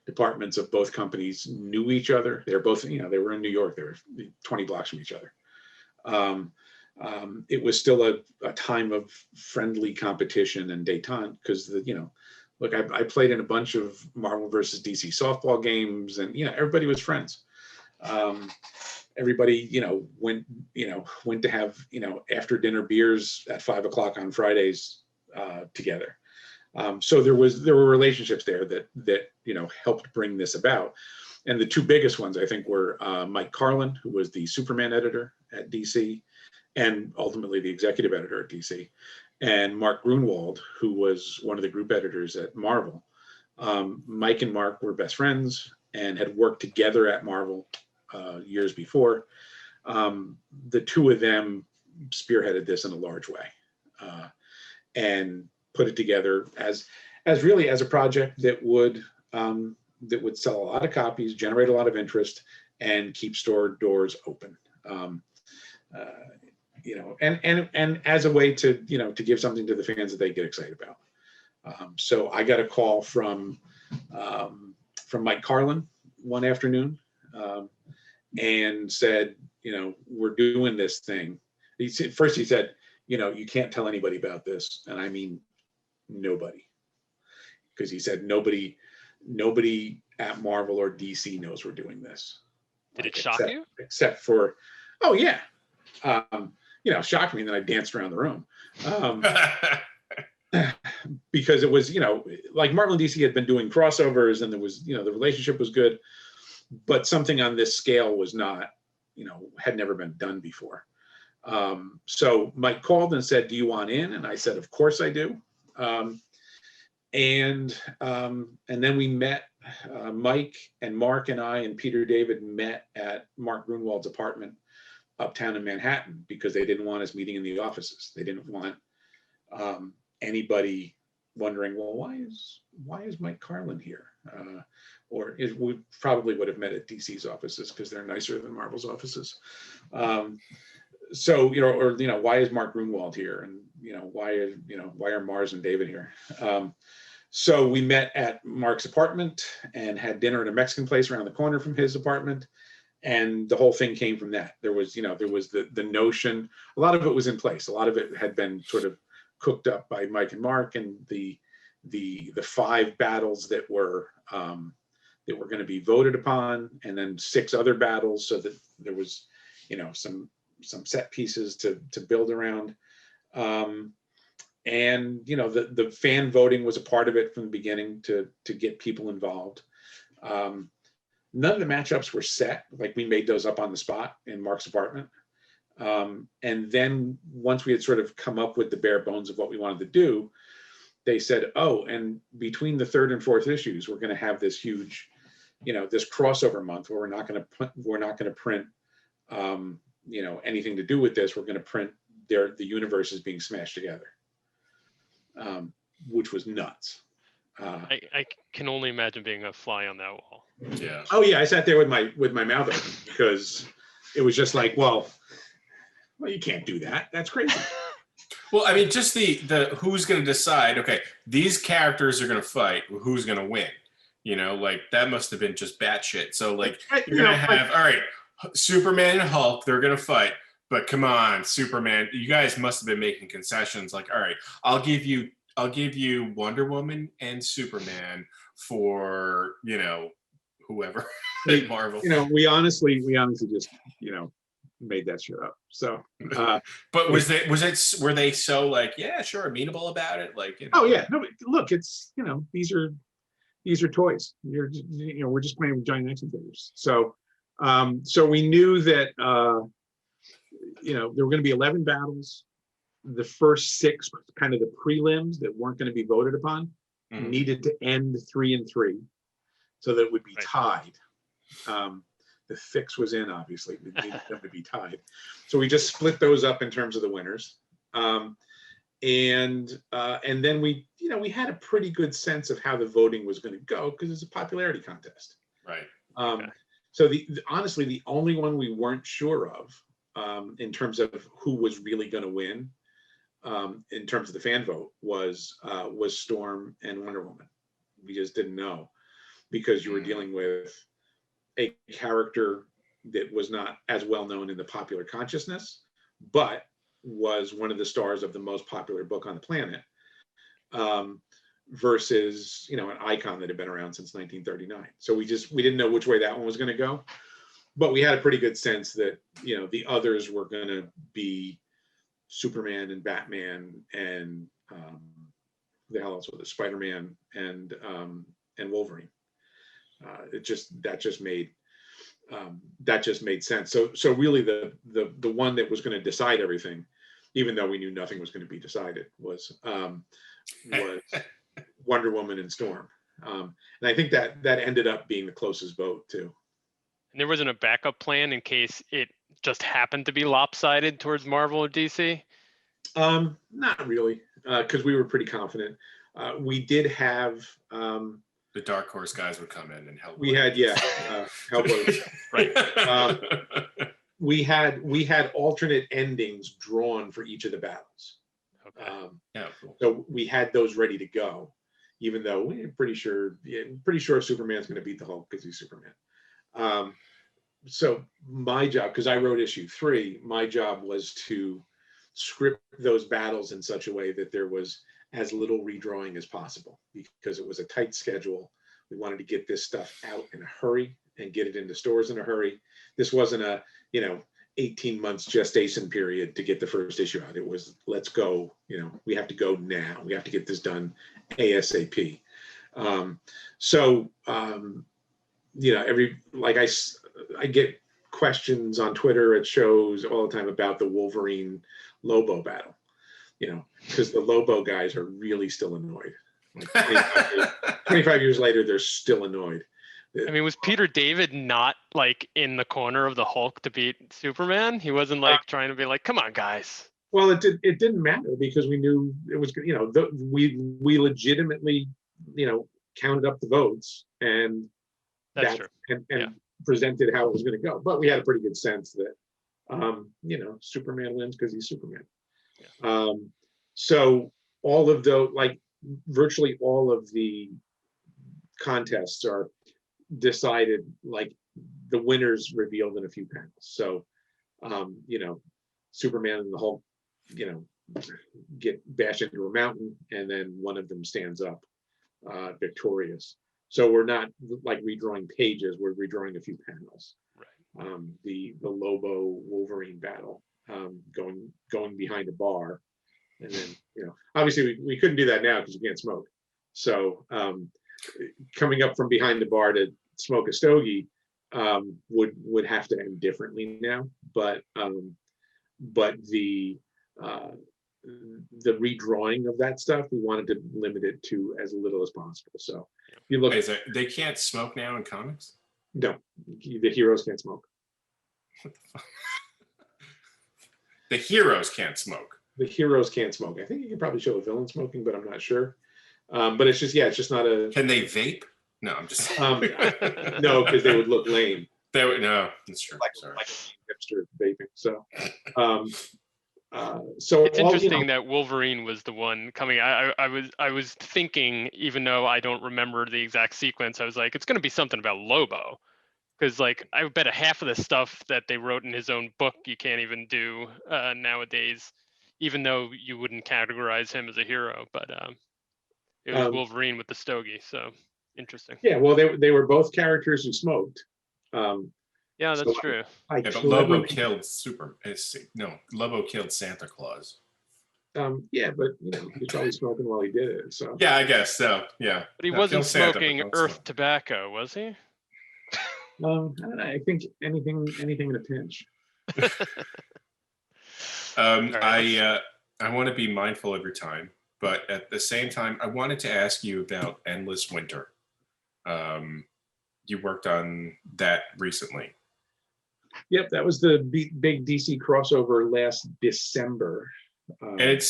departments of both companies knew each other. They're both, they were in New York. They were 20 blocks from each other. It was still a time of friendly competition and détente because look, I played in a bunch of Marvel versus DC softball games, and everybody was friends. Everybody went to have after dinner beers at 5 o'clock on Fridays together. So there were relationships there that helped bring this about. And the two biggest ones, I think, were Mike Carlin, who was the Superman editor at DC, and ultimately the executive editor at DC, and Mark Grunwald, who was one of the group editors at Marvel. Mike and Mark were best friends and had worked together at Marvel years before. the two of them spearheaded this in a large way, and put it together as really as a project that would sell a lot of copies, generate a lot of interest, and keep store doors open. And as a way to give something to the fans that they get excited about. So I got a call from Mike Carlin one afternoon, and said, we're doing this thing. He said, you can't tell anybody about this, and I mean nobody, because he said nobody at Marvel or DC knows we're doing this. Did it shock you? Except for, oh yeah, shocked me, and then I danced around the room. Because it was, like Marvel and DC had been doing crossovers, and there was, the relationship was good, but something on this scale was not, had never been done before. So Mike called and said, do you want in? And I said, of course I do. And then we met, Mike and Mark and I and Peter David met at Mark Grunwald's apartment uptown in Manhattan, because they didn't want us meeting in the offices. They didn't want anybody wondering, well, why is Mike Carlin here? We probably would have met at DC's offices, because they're nicer than Marvel's offices. So, why is Mark Grunwald here? And, why are Marz and David here? So we met at Mark's apartment and had dinner at a Mexican place around the corner from his apartment. And the whole thing came from that. There was the notion, a lot of it was in place. A lot of it had been sort of cooked up by Mike and Mark, and the 5 battles that were going to be voted upon, and then 6 other battles, so that there was, some set pieces to build around. And the fan voting was a part of it from the beginning to get people involved. None of the matchups were set. Like, we made those up on the spot in Mark's apartment. And then once we had sort of come up with the bare bones of what we wanted to do, they said, oh, and between the 3rd and 4th issues, we're going to have this huge, this crossover month where we're not going to print, anything to do with this. We're going to print the universes being smashed together, which was nuts. I can only imagine being a fly on that wall. Yeah. Oh yeah, I sat there with my mouth open, because it was just like, well, you can't do that. That's crazy. Well, I mean, just the who's going to decide, okay, these characters are going to fight, who's going to win? Like, that must have been just batshit. So, like, you're going to have, all right, Superman and Hulk, they're going to fight. But come on, Superman, you guys must have been making concessions. Like, all right, I'll give you Wonder Woman and Superman for, whoever at Marvel. We honestly just, made that shit up. So, but were they so like, yeah, sure, amenable about it? Like, oh yeah, no, look, it's, these are toys. We're just playing with giant action figures. So, so we knew that, there were going to be 11 battles. The first 6, kind of the prelims that weren't going to be voted upon, needed to end 3 and 3, so that it would be tied. The fix was in, obviously. We needed them to be tied. So we just split those up in terms of the winners. And then we had a pretty good sense of how the voting was going to go, because it's a popularity contest. Right. Okay. So honestly, the only one we weren't sure of, in terms of who was really going to win, in terms of the fan vote, was Storm and Wonder Woman. We just didn't know, because you were dealing with a character that was not as well known in the popular consciousness, but was one of the stars of the most popular book on the planet, versus an icon that had been around since 1939. So we didn't know which way that one was going to go, but we had a pretty good sense that the others were going to be Superman and Batman and the hell else was it, Spider-Man and Wolverine. That just made sense. So really the one that was going to decide everything, even though we knew nothing was going to be decided, was Wonder Woman and Storm. And I think that ended up being the closest vote too. And there wasn't a backup plan in case it just happened to be lopsided towards Marvel or DC? Not really, because we were pretty confident. We did have the Dark Horse guys would come in and help. We had Hellboy. Right. We had alternate endings drawn for each of the battles. Okay. Yeah, cool. So we had those ready to go, even though we're pretty sure Superman's going to beat the Hulk because he's Superman. So my job, because I wrote issue 3, my job was to script those battles in such a way that there was as little redrawing as possible, because it was a tight schedule. We wanted to get this stuff out in a hurry and get it into stores in a hurry. This wasn't a 18 months gestation period to get the first issue out. It was, let's go, we have to go now. We have to get this done ASAP. I get questions on Twitter at shows all the time about the Wolverine Lobo battle, because the Lobo guys are really still annoyed. Like 25 years later, they're still annoyed. I mean, was Peter David not like in the corner of the Hulk to beat Superman? He wasn't like trying to be like, come on, guys. Well, it didn't matter, because we knew it was, we legitimately, counted up the votes and That's true. And presented how it was going to go. But we had a pretty good sense that, Superman wins because he's Superman. Yeah. So all of virtually all of the contests are decided, like the winners revealed in a few panels. So, Superman and the Hulk, get bashed into a mountain, and then one of them stands up victorious. So we're not like redrawing pages, we're redrawing a few panels. Right. The Lobo Wolverine battle, going behind a bar, and then obviously we couldn't do that now because you can't smoke. So coming up from behind the bar to smoke a stogie would have to end differently now. But the redrawing of that stuff, we wanted to limit it to as little as possible. So you look, they can't smoke now in comics? No, the heroes can't smoke. What the fuck? The heroes can't smoke. The heroes can't smoke. I think you can probably show a villain smoking, but I'm not sure. But it's just not a. Can they vape? No, I'm just. No, because they would look lame. No, that's true. Like hipster vaping. So, so it's interesting that Wolverine was the one coming. I was thinking, even though I don't remember the exact sequence, I was like, it's going to be something about Lobo, because like I bet a half of the stuff that they wrote in his own book you can't even do nowadays, even though you wouldn't categorize him as a hero. But it was Wolverine with the stogie, so interesting. Yeah, well, they were both characters who smoked. Yeah, that's true. But Lobo killed Lobo killed Santa Claus. Yeah, but he's probably smoking while he did it. So yeah, I guess so. Yeah, but he wasn't smoking earth tobacco, was he? I don't know. I think anything in a pinch. I want to be mindful of your time, but at the same time, I wanted to ask you about Endless Winter. You worked on that recently. Yep, that was the big DC crossover last December. And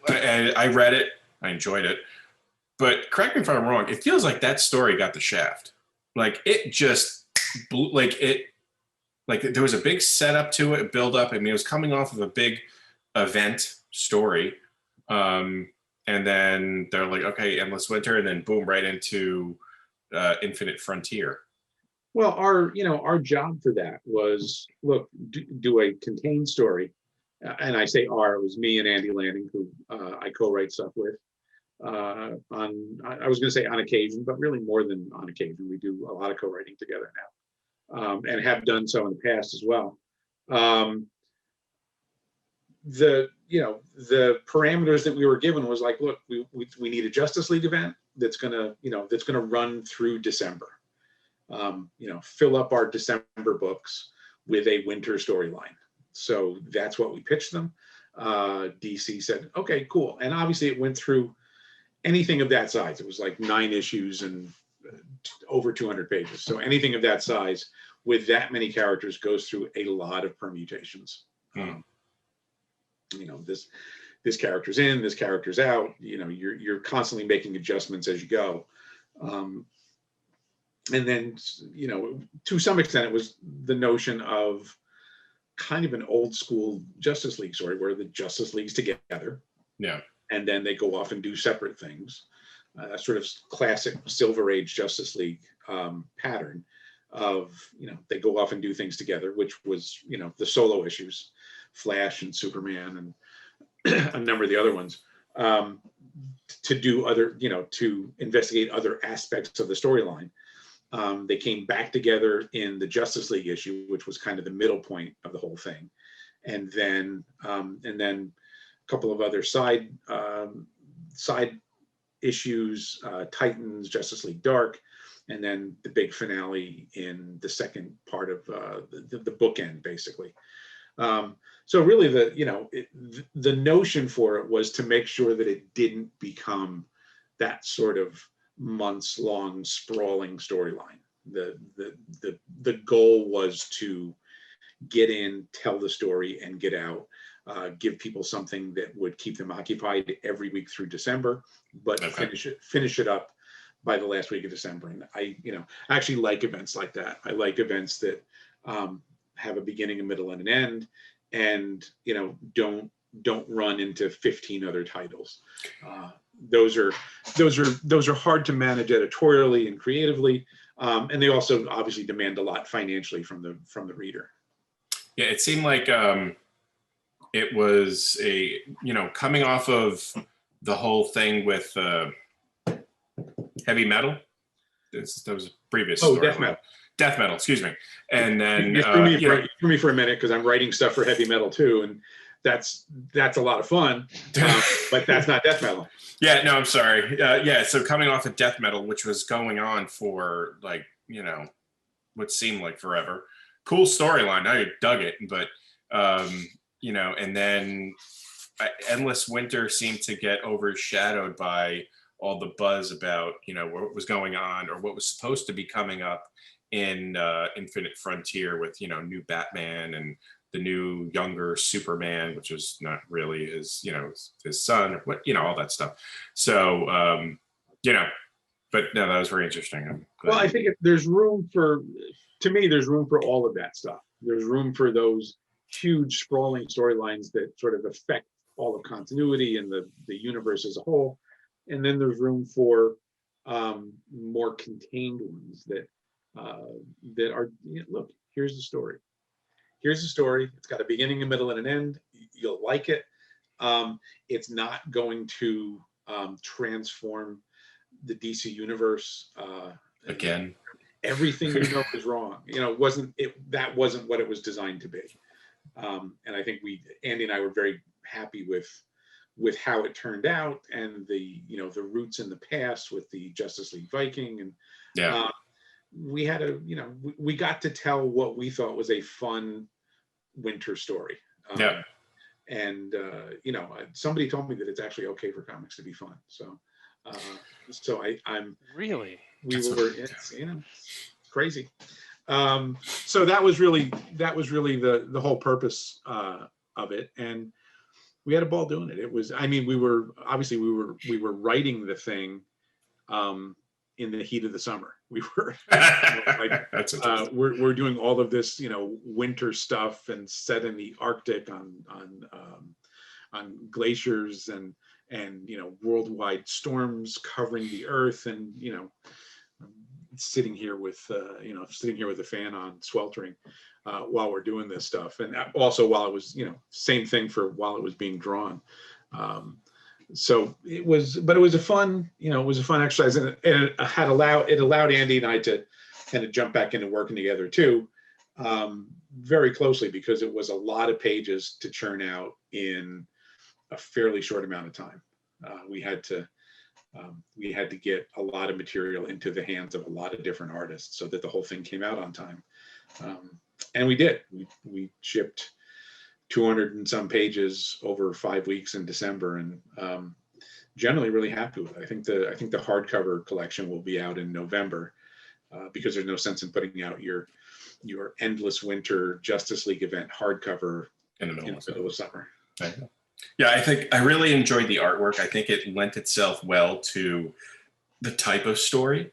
I read it, I enjoyed it, but correct me if I'm wrong. It feels like that story got the shaft. Like it just blew, like there was a big setup to it, build up. I mean, it was coming off of a big event story, and then they're like, okay, Endless Winter, and then boom, right into Infinite Frontier. Well, our job for that was, look, do a contained story, and I say it was me and Andy Lanning, who I co-write stuff with. I was going to say on occasion, but really more than on occasion. We do a lot of co-writing together now, and have done so in the past as well. The parameters that we were given was like, look, we need a Justice League event that's gonna run through December. Fill up our December books with a winter storyline. So that's what we pitched them. DC said, okay, cool. And obviously it went through anything of that size. It was like 9 issues and over 200 pages. So anything of that size with that many characters goes through a lot of permutations. You know, this character's in, this character's out. You know, you're constantly making adjustments as you go. And then, you know, to some extent, it was the notion of kind of an old school Justice League story where the Justice League's together. Yeah. And then they go off and do separate things. Sort of classic Silver Age Justice League pattern of, you know, they go off and do things together, which was, you know, the solo issues, Flash and Superman and a number of the other ones, to do other, you know, to investigate other aspects of the storyline. They came back together in the Justice League issue, which was kind of the middle point of the whole thing. And then a couple of other side issues, Titans, Justice League Dark, and then the big finale in the second part of the bookend, basically. So really, the notion for it was to make sure that it didn't become that sort of months-long sprawling storyline. The goal was to get in, tell the story, and get out. Give people something that would keep them occupied every week through December, but finish it up by the last week of December. And I actually like events like that. I like events that have a beginning, a middle, and an end, and don't run into 15 other titles. Those are hard to manage editorially and creatively, and they also obviously demand a lot financially from the reader. Yeah, it seemed like it was coming off of the whole thing with heavy metal. That was a previous story. Death metal, excuse me. And then you threw me for a minute because I'm writing stuff for heavy metal too, and that's a lot of fun, but that's not death metal. Yeah, no, I'm sorry. So coming off of death metal, which was going on for what seemed like forever. Cool storyline. I dug it, but and then Endless Winter seemed to get overshadowed by all the buzz about what was going on or what was supposed to be coming up in Infinite Frontier with new Batman and the new younger Superman, which is not really his son, or what all that stuff. So but no, that was very interesting. Well, I think there's room for all of that stuff. There's room for those huge sprawling storylines that sort of affect all of continuity and the universe as a whole. And then there's room for more contained ones that are, look, here's the story. Here's the story. It's got a beginning, a middle, and an end. You'll like it. It's not going to transform the DC universe. Again. Everything is wrong. That wasn't what it was designed to be. And I think Andy and I were very happy with how it turned out, and the roots in the past with the Justice League Viking, and we had we got to tell what we thought was a fun winter story. And somebody told me that it's actually okay for comics to be fun. So I'm really, it's crazy. So that was really the whole purpose of it, and we had a ball doing it. It was, we were writing the thing in the heat of the summer. We were we're doing all of this winter stuff and set in the Arctic on glaciers and worldwide storms covering the earth, and sitting here with a fan on, sweltering while we're doing this stuff, and also while it was same thing for while it was being drawn. So it was a fun exercise, and it allowed Andy and I to kind of jump back into working together too, very closely, because it was a lot of pages to churn out in a fairly short amount of time. We had to get a lot of material into the hands of a lot of different artists so that the whole thing came out on time. And we did. We shipped 200 and some pages over 5 weeks in December, and generally really happy with it. I think the hardcover collection will be out in November, because there's no sense in putting out your your Endless Winter Justice League event hardcover In the in middle the middle of summer. Yeah, I think I really enjoyed the artwork. I think it lent itself well to the type of story.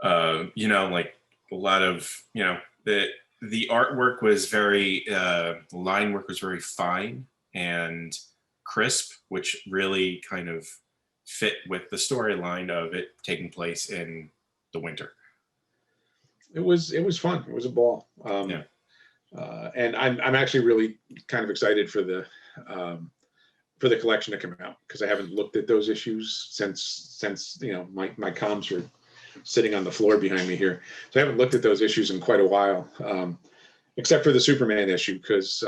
You know, like a lot of, you know, the artwork was very, the line work was very fine and crisp, which really kind of fit with the storyline of it taking place in the winter. It was fun. It was a ball. Yeah. And I'm actually really kind of excited for the collection to come out, because I haven't looked at those issues since you know, my comms were sitting on the floor behind me here. So I haven't looked at those issues in quite a while, except for the Superman issue, because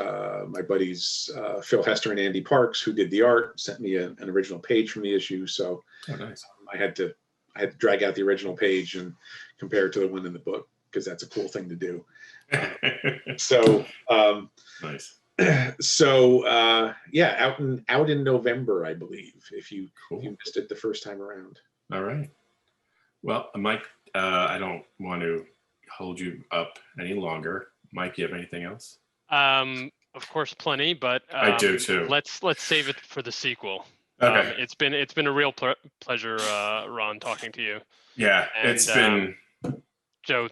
my buddies Phil Hester and Andy Parks, who did the art, sent me an original page from the issue. So Nice. I had to drag out the original page and compare it to the one in the book, because that's a cool thing to do. So Nice. So yeah, out in November, I believe, if you missed it the first time around. All right. Well, Mike, I don't want to hold you up any longer. Mike, you have anything else? Of course, plenty, but I do too. Let's save it for the sequel. Okay. It's been a real pleasure, Ron, talking to you. Yeah, And, it's been Joe.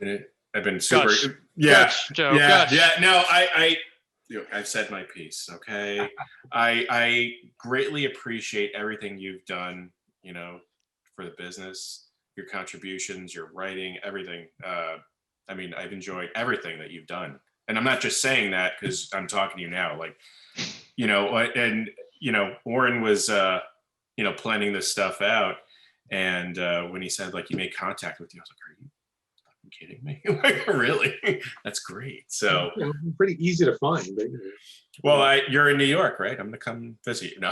I've been super. Gush. Yeah, Gush, Joe. yeah, Gush. yeah. No, I've said my piece. Okay, I greatly appreciate everything you've done. You know, for the business, your contributions, your writing, everything. I mean, I've enjoyed everything that you've done, and I'm not just saying that because I'm talking to you now. Like, you know, and you know, Warren was, you know, planning this stuff out, and when he said like he made contact with you, I was like, are you fucking kidding me? Like, really? That's great. So you know, pretty easy to find. But, well, you're in New York, right? I'm gonna come visit you. No.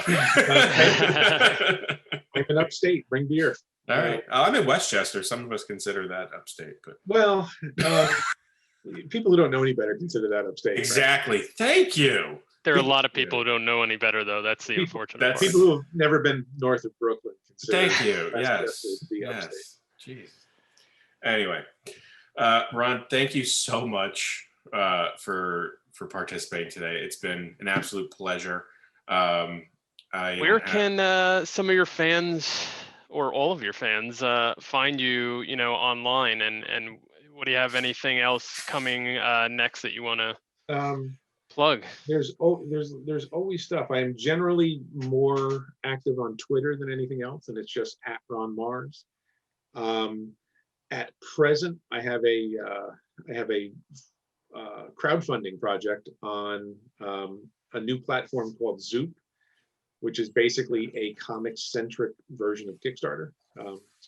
I'm in upstate. Bring beer. All right. I'm in Westchester. Some of us consider that upstate, but well, people who don't know any better consider that upstate. Exactly. Right? Thank you. There are a lot of people who don't know any better, though. That's the unfortunate part. People who have never been north of Brooklyn consider. Thank you. Yes. Yes. Jeez. Anyway, Ron, thank you so much for participating today. It's been an absolute pleasure. Where can some of your fans or all of your fans find you, you know, online, and what do you have anything else coming next that you want to plug? There's always stuff. I am generally more active on Twitter than anything else, and it's just at Ron Marz. At present, I have a crowdfunding project on a new platform called Zoop, which is basically a comic-centric version of Kickstarter,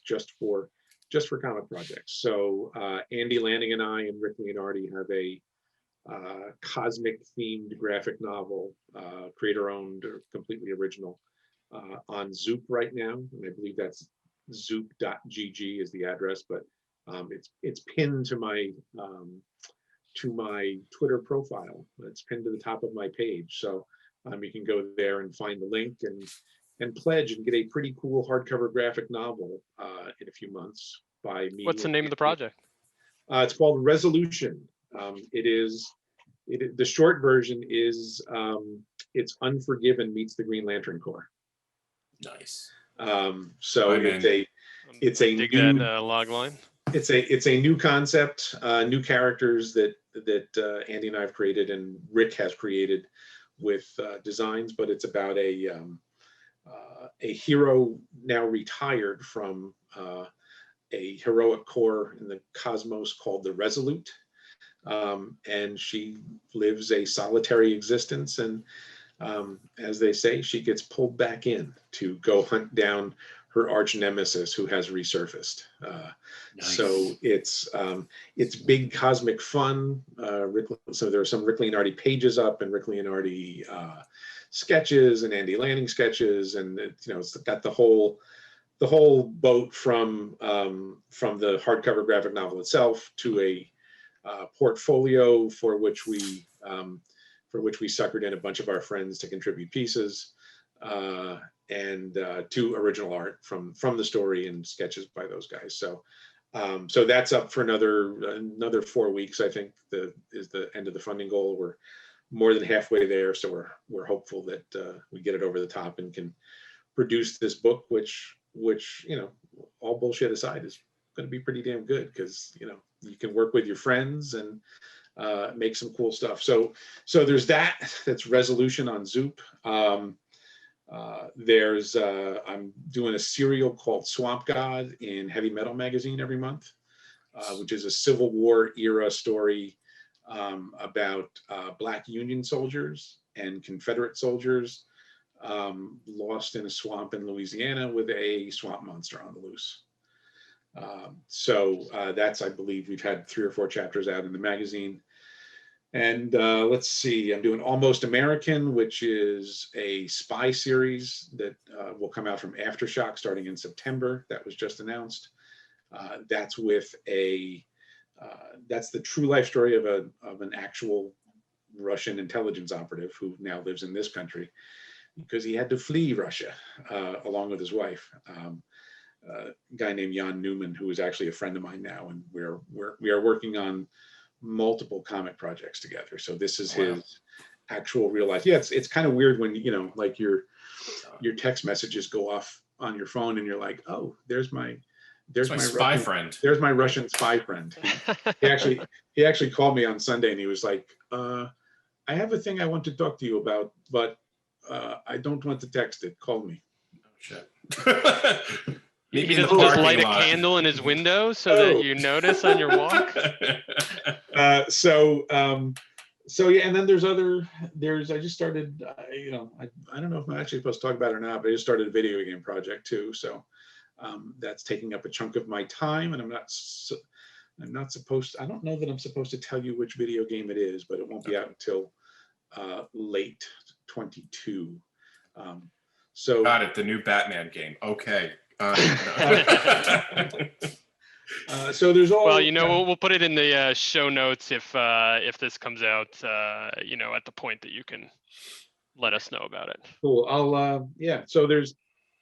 just for comic projects. So Andy Lanning and I and Rick Leonardi have a cosmic-themed graphic novel, creator-owned or completely original, on Zoop right now, and I believe that's zoop.gg is the address, but it's pinned to my Twitter profile. It's pinned to the top of my page, so you can go there and find the link and pledge and get a pretty cool hardcover graphic novel in a few months by me. What's the name of the project? It's called Resolution. The short version is it's Unforgiven meets the Green Lantern Corps. Nice. So it's a dig new that log line. It's a new concept, new characters that Andy and I have created and Rick has created with designs, but it's about a hero now retired from a heroic corps in the cosmos called the Resolute, and she lives a solitary existence, and as they say, she gets pulled back in to go hunt down her arch nemesis who has resurfaced. Nice. So it's big cosmic fun. So there are some Rick Leonardi pages up and Rick Leonardi sketches and Andy Lanning sketches, and it's got the whole boat from the hardcover graphic novel itself to a portfolio for which we suckered in a bunch of our friends to contribute pieces. And to original art from the story and sketches by those guys. So So that's up for another 4 weeks. I think is the end of the funding goal. We're more than halfway there, so we're hopeful that we get it over the top and can produce this book, which all bullshit aside, is going to be pretty damn good, because you can work with your friends and make some cool stuff. So there's that's Resolution on Zoop. There's I'm doing a serial called Swamp God in Heavy Metal Magazine every month, which is a Civil War era story about Black Union soldiers and Confederate soldiers lost in a swamp in Louisiana with a swamp monster on the loose. So that's, I believe, we've had 3 or 4 chapters out in the magazine. And let's see, I'm doing Almost American, which is a spy series that will come out from Aftershock starting in September. That was just announced. That's with that's the true life story of an actual Russian intelligence operative who now lives in this country because he had to flee Russia along with his wife. A guy named Jan Newman, who is actually a friend of mine now, and we are working on multiple comic projects together. So this is his actual real life. Yeah, it's kind of weird when like your text messages go off on your phone and you're like, oh, there's my spy friend. There's my Russian spy friend. He actually called me on Sunday and he was like, I have a thing I want to talk to you about, but I don't want to text it. Call me. Oh shit. He doesn't just light a candle in his window so that you notice on your walk. So yeah, and then I just started, I don't know if I'm actually supposed to talk about it or not, but I just started a video game project too. So that's taking up a chunk of my time, and I don't know that I'm supposed to tell you which video game it is, but it won't be out until late 22. So got it. The new Batman game. Okay. So there's all. Well, we'll put it in the show notes if this comes out, at the point that you can let us know about it. Cool. I'll So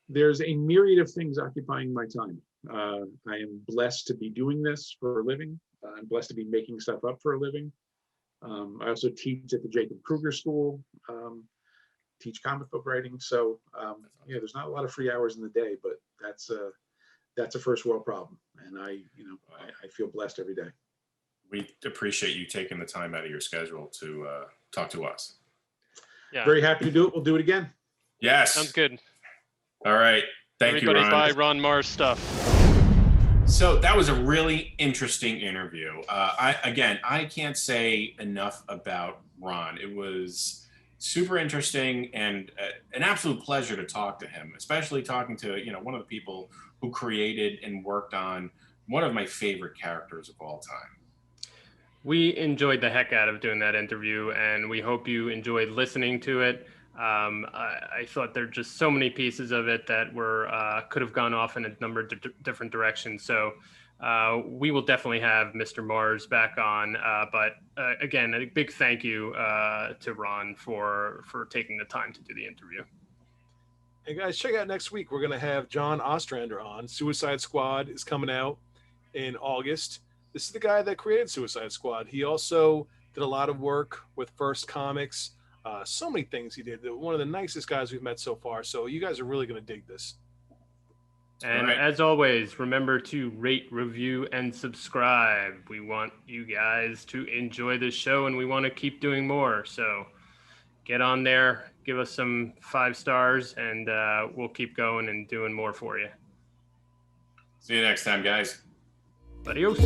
there's a myriad of things occupying my time. I am blessed to be doing this for a living. I'm blessed to be making stuff up for a living. I also teach at the Jacob Kruger School. Teach comic book writing. So there's not a lot of free hours in the day, but that's a first world problem, and I feel blessed every day. We appreciate you taking the time out of your schedule to talk to us. Yeah. Very happy to do it. We'll do it again. Yes. Sounds good. All right. Thank you, Ron. Everybody buy Ron Marz stuff. So that was a really interesting interview. I can't say enough about Ron. It was super interesting and an absolute pleasure to talk to him, especially talking to one of the people who created and worked on one of my favorite characters of all time. We enjoyed the heck out of doing that interview, and we hope you enjoyed listening to it. I thought there are just so many pieces of it that could have gone off in a number of different directions. So we will definitely have Mr. Marz back on. But again, a big thank you to Ron for taking the time to do the interview. Hey guys, check out next week. We're going to have John Ostrander on. Suicide Squad is coming out in August. This is the guy that created Suicide Squad. He also did a lot of work with First Comics. So many things he did. One of the nicest guys we've met so far. So you guys are really going to dig this. And as always, remember to rate, review, and subscribe. We want you guys to enjoy this show, and we want to keep doing more. So get on there, give us some 5 stars, and we'll keep going and doing more for you. See you next time, guys. Adios.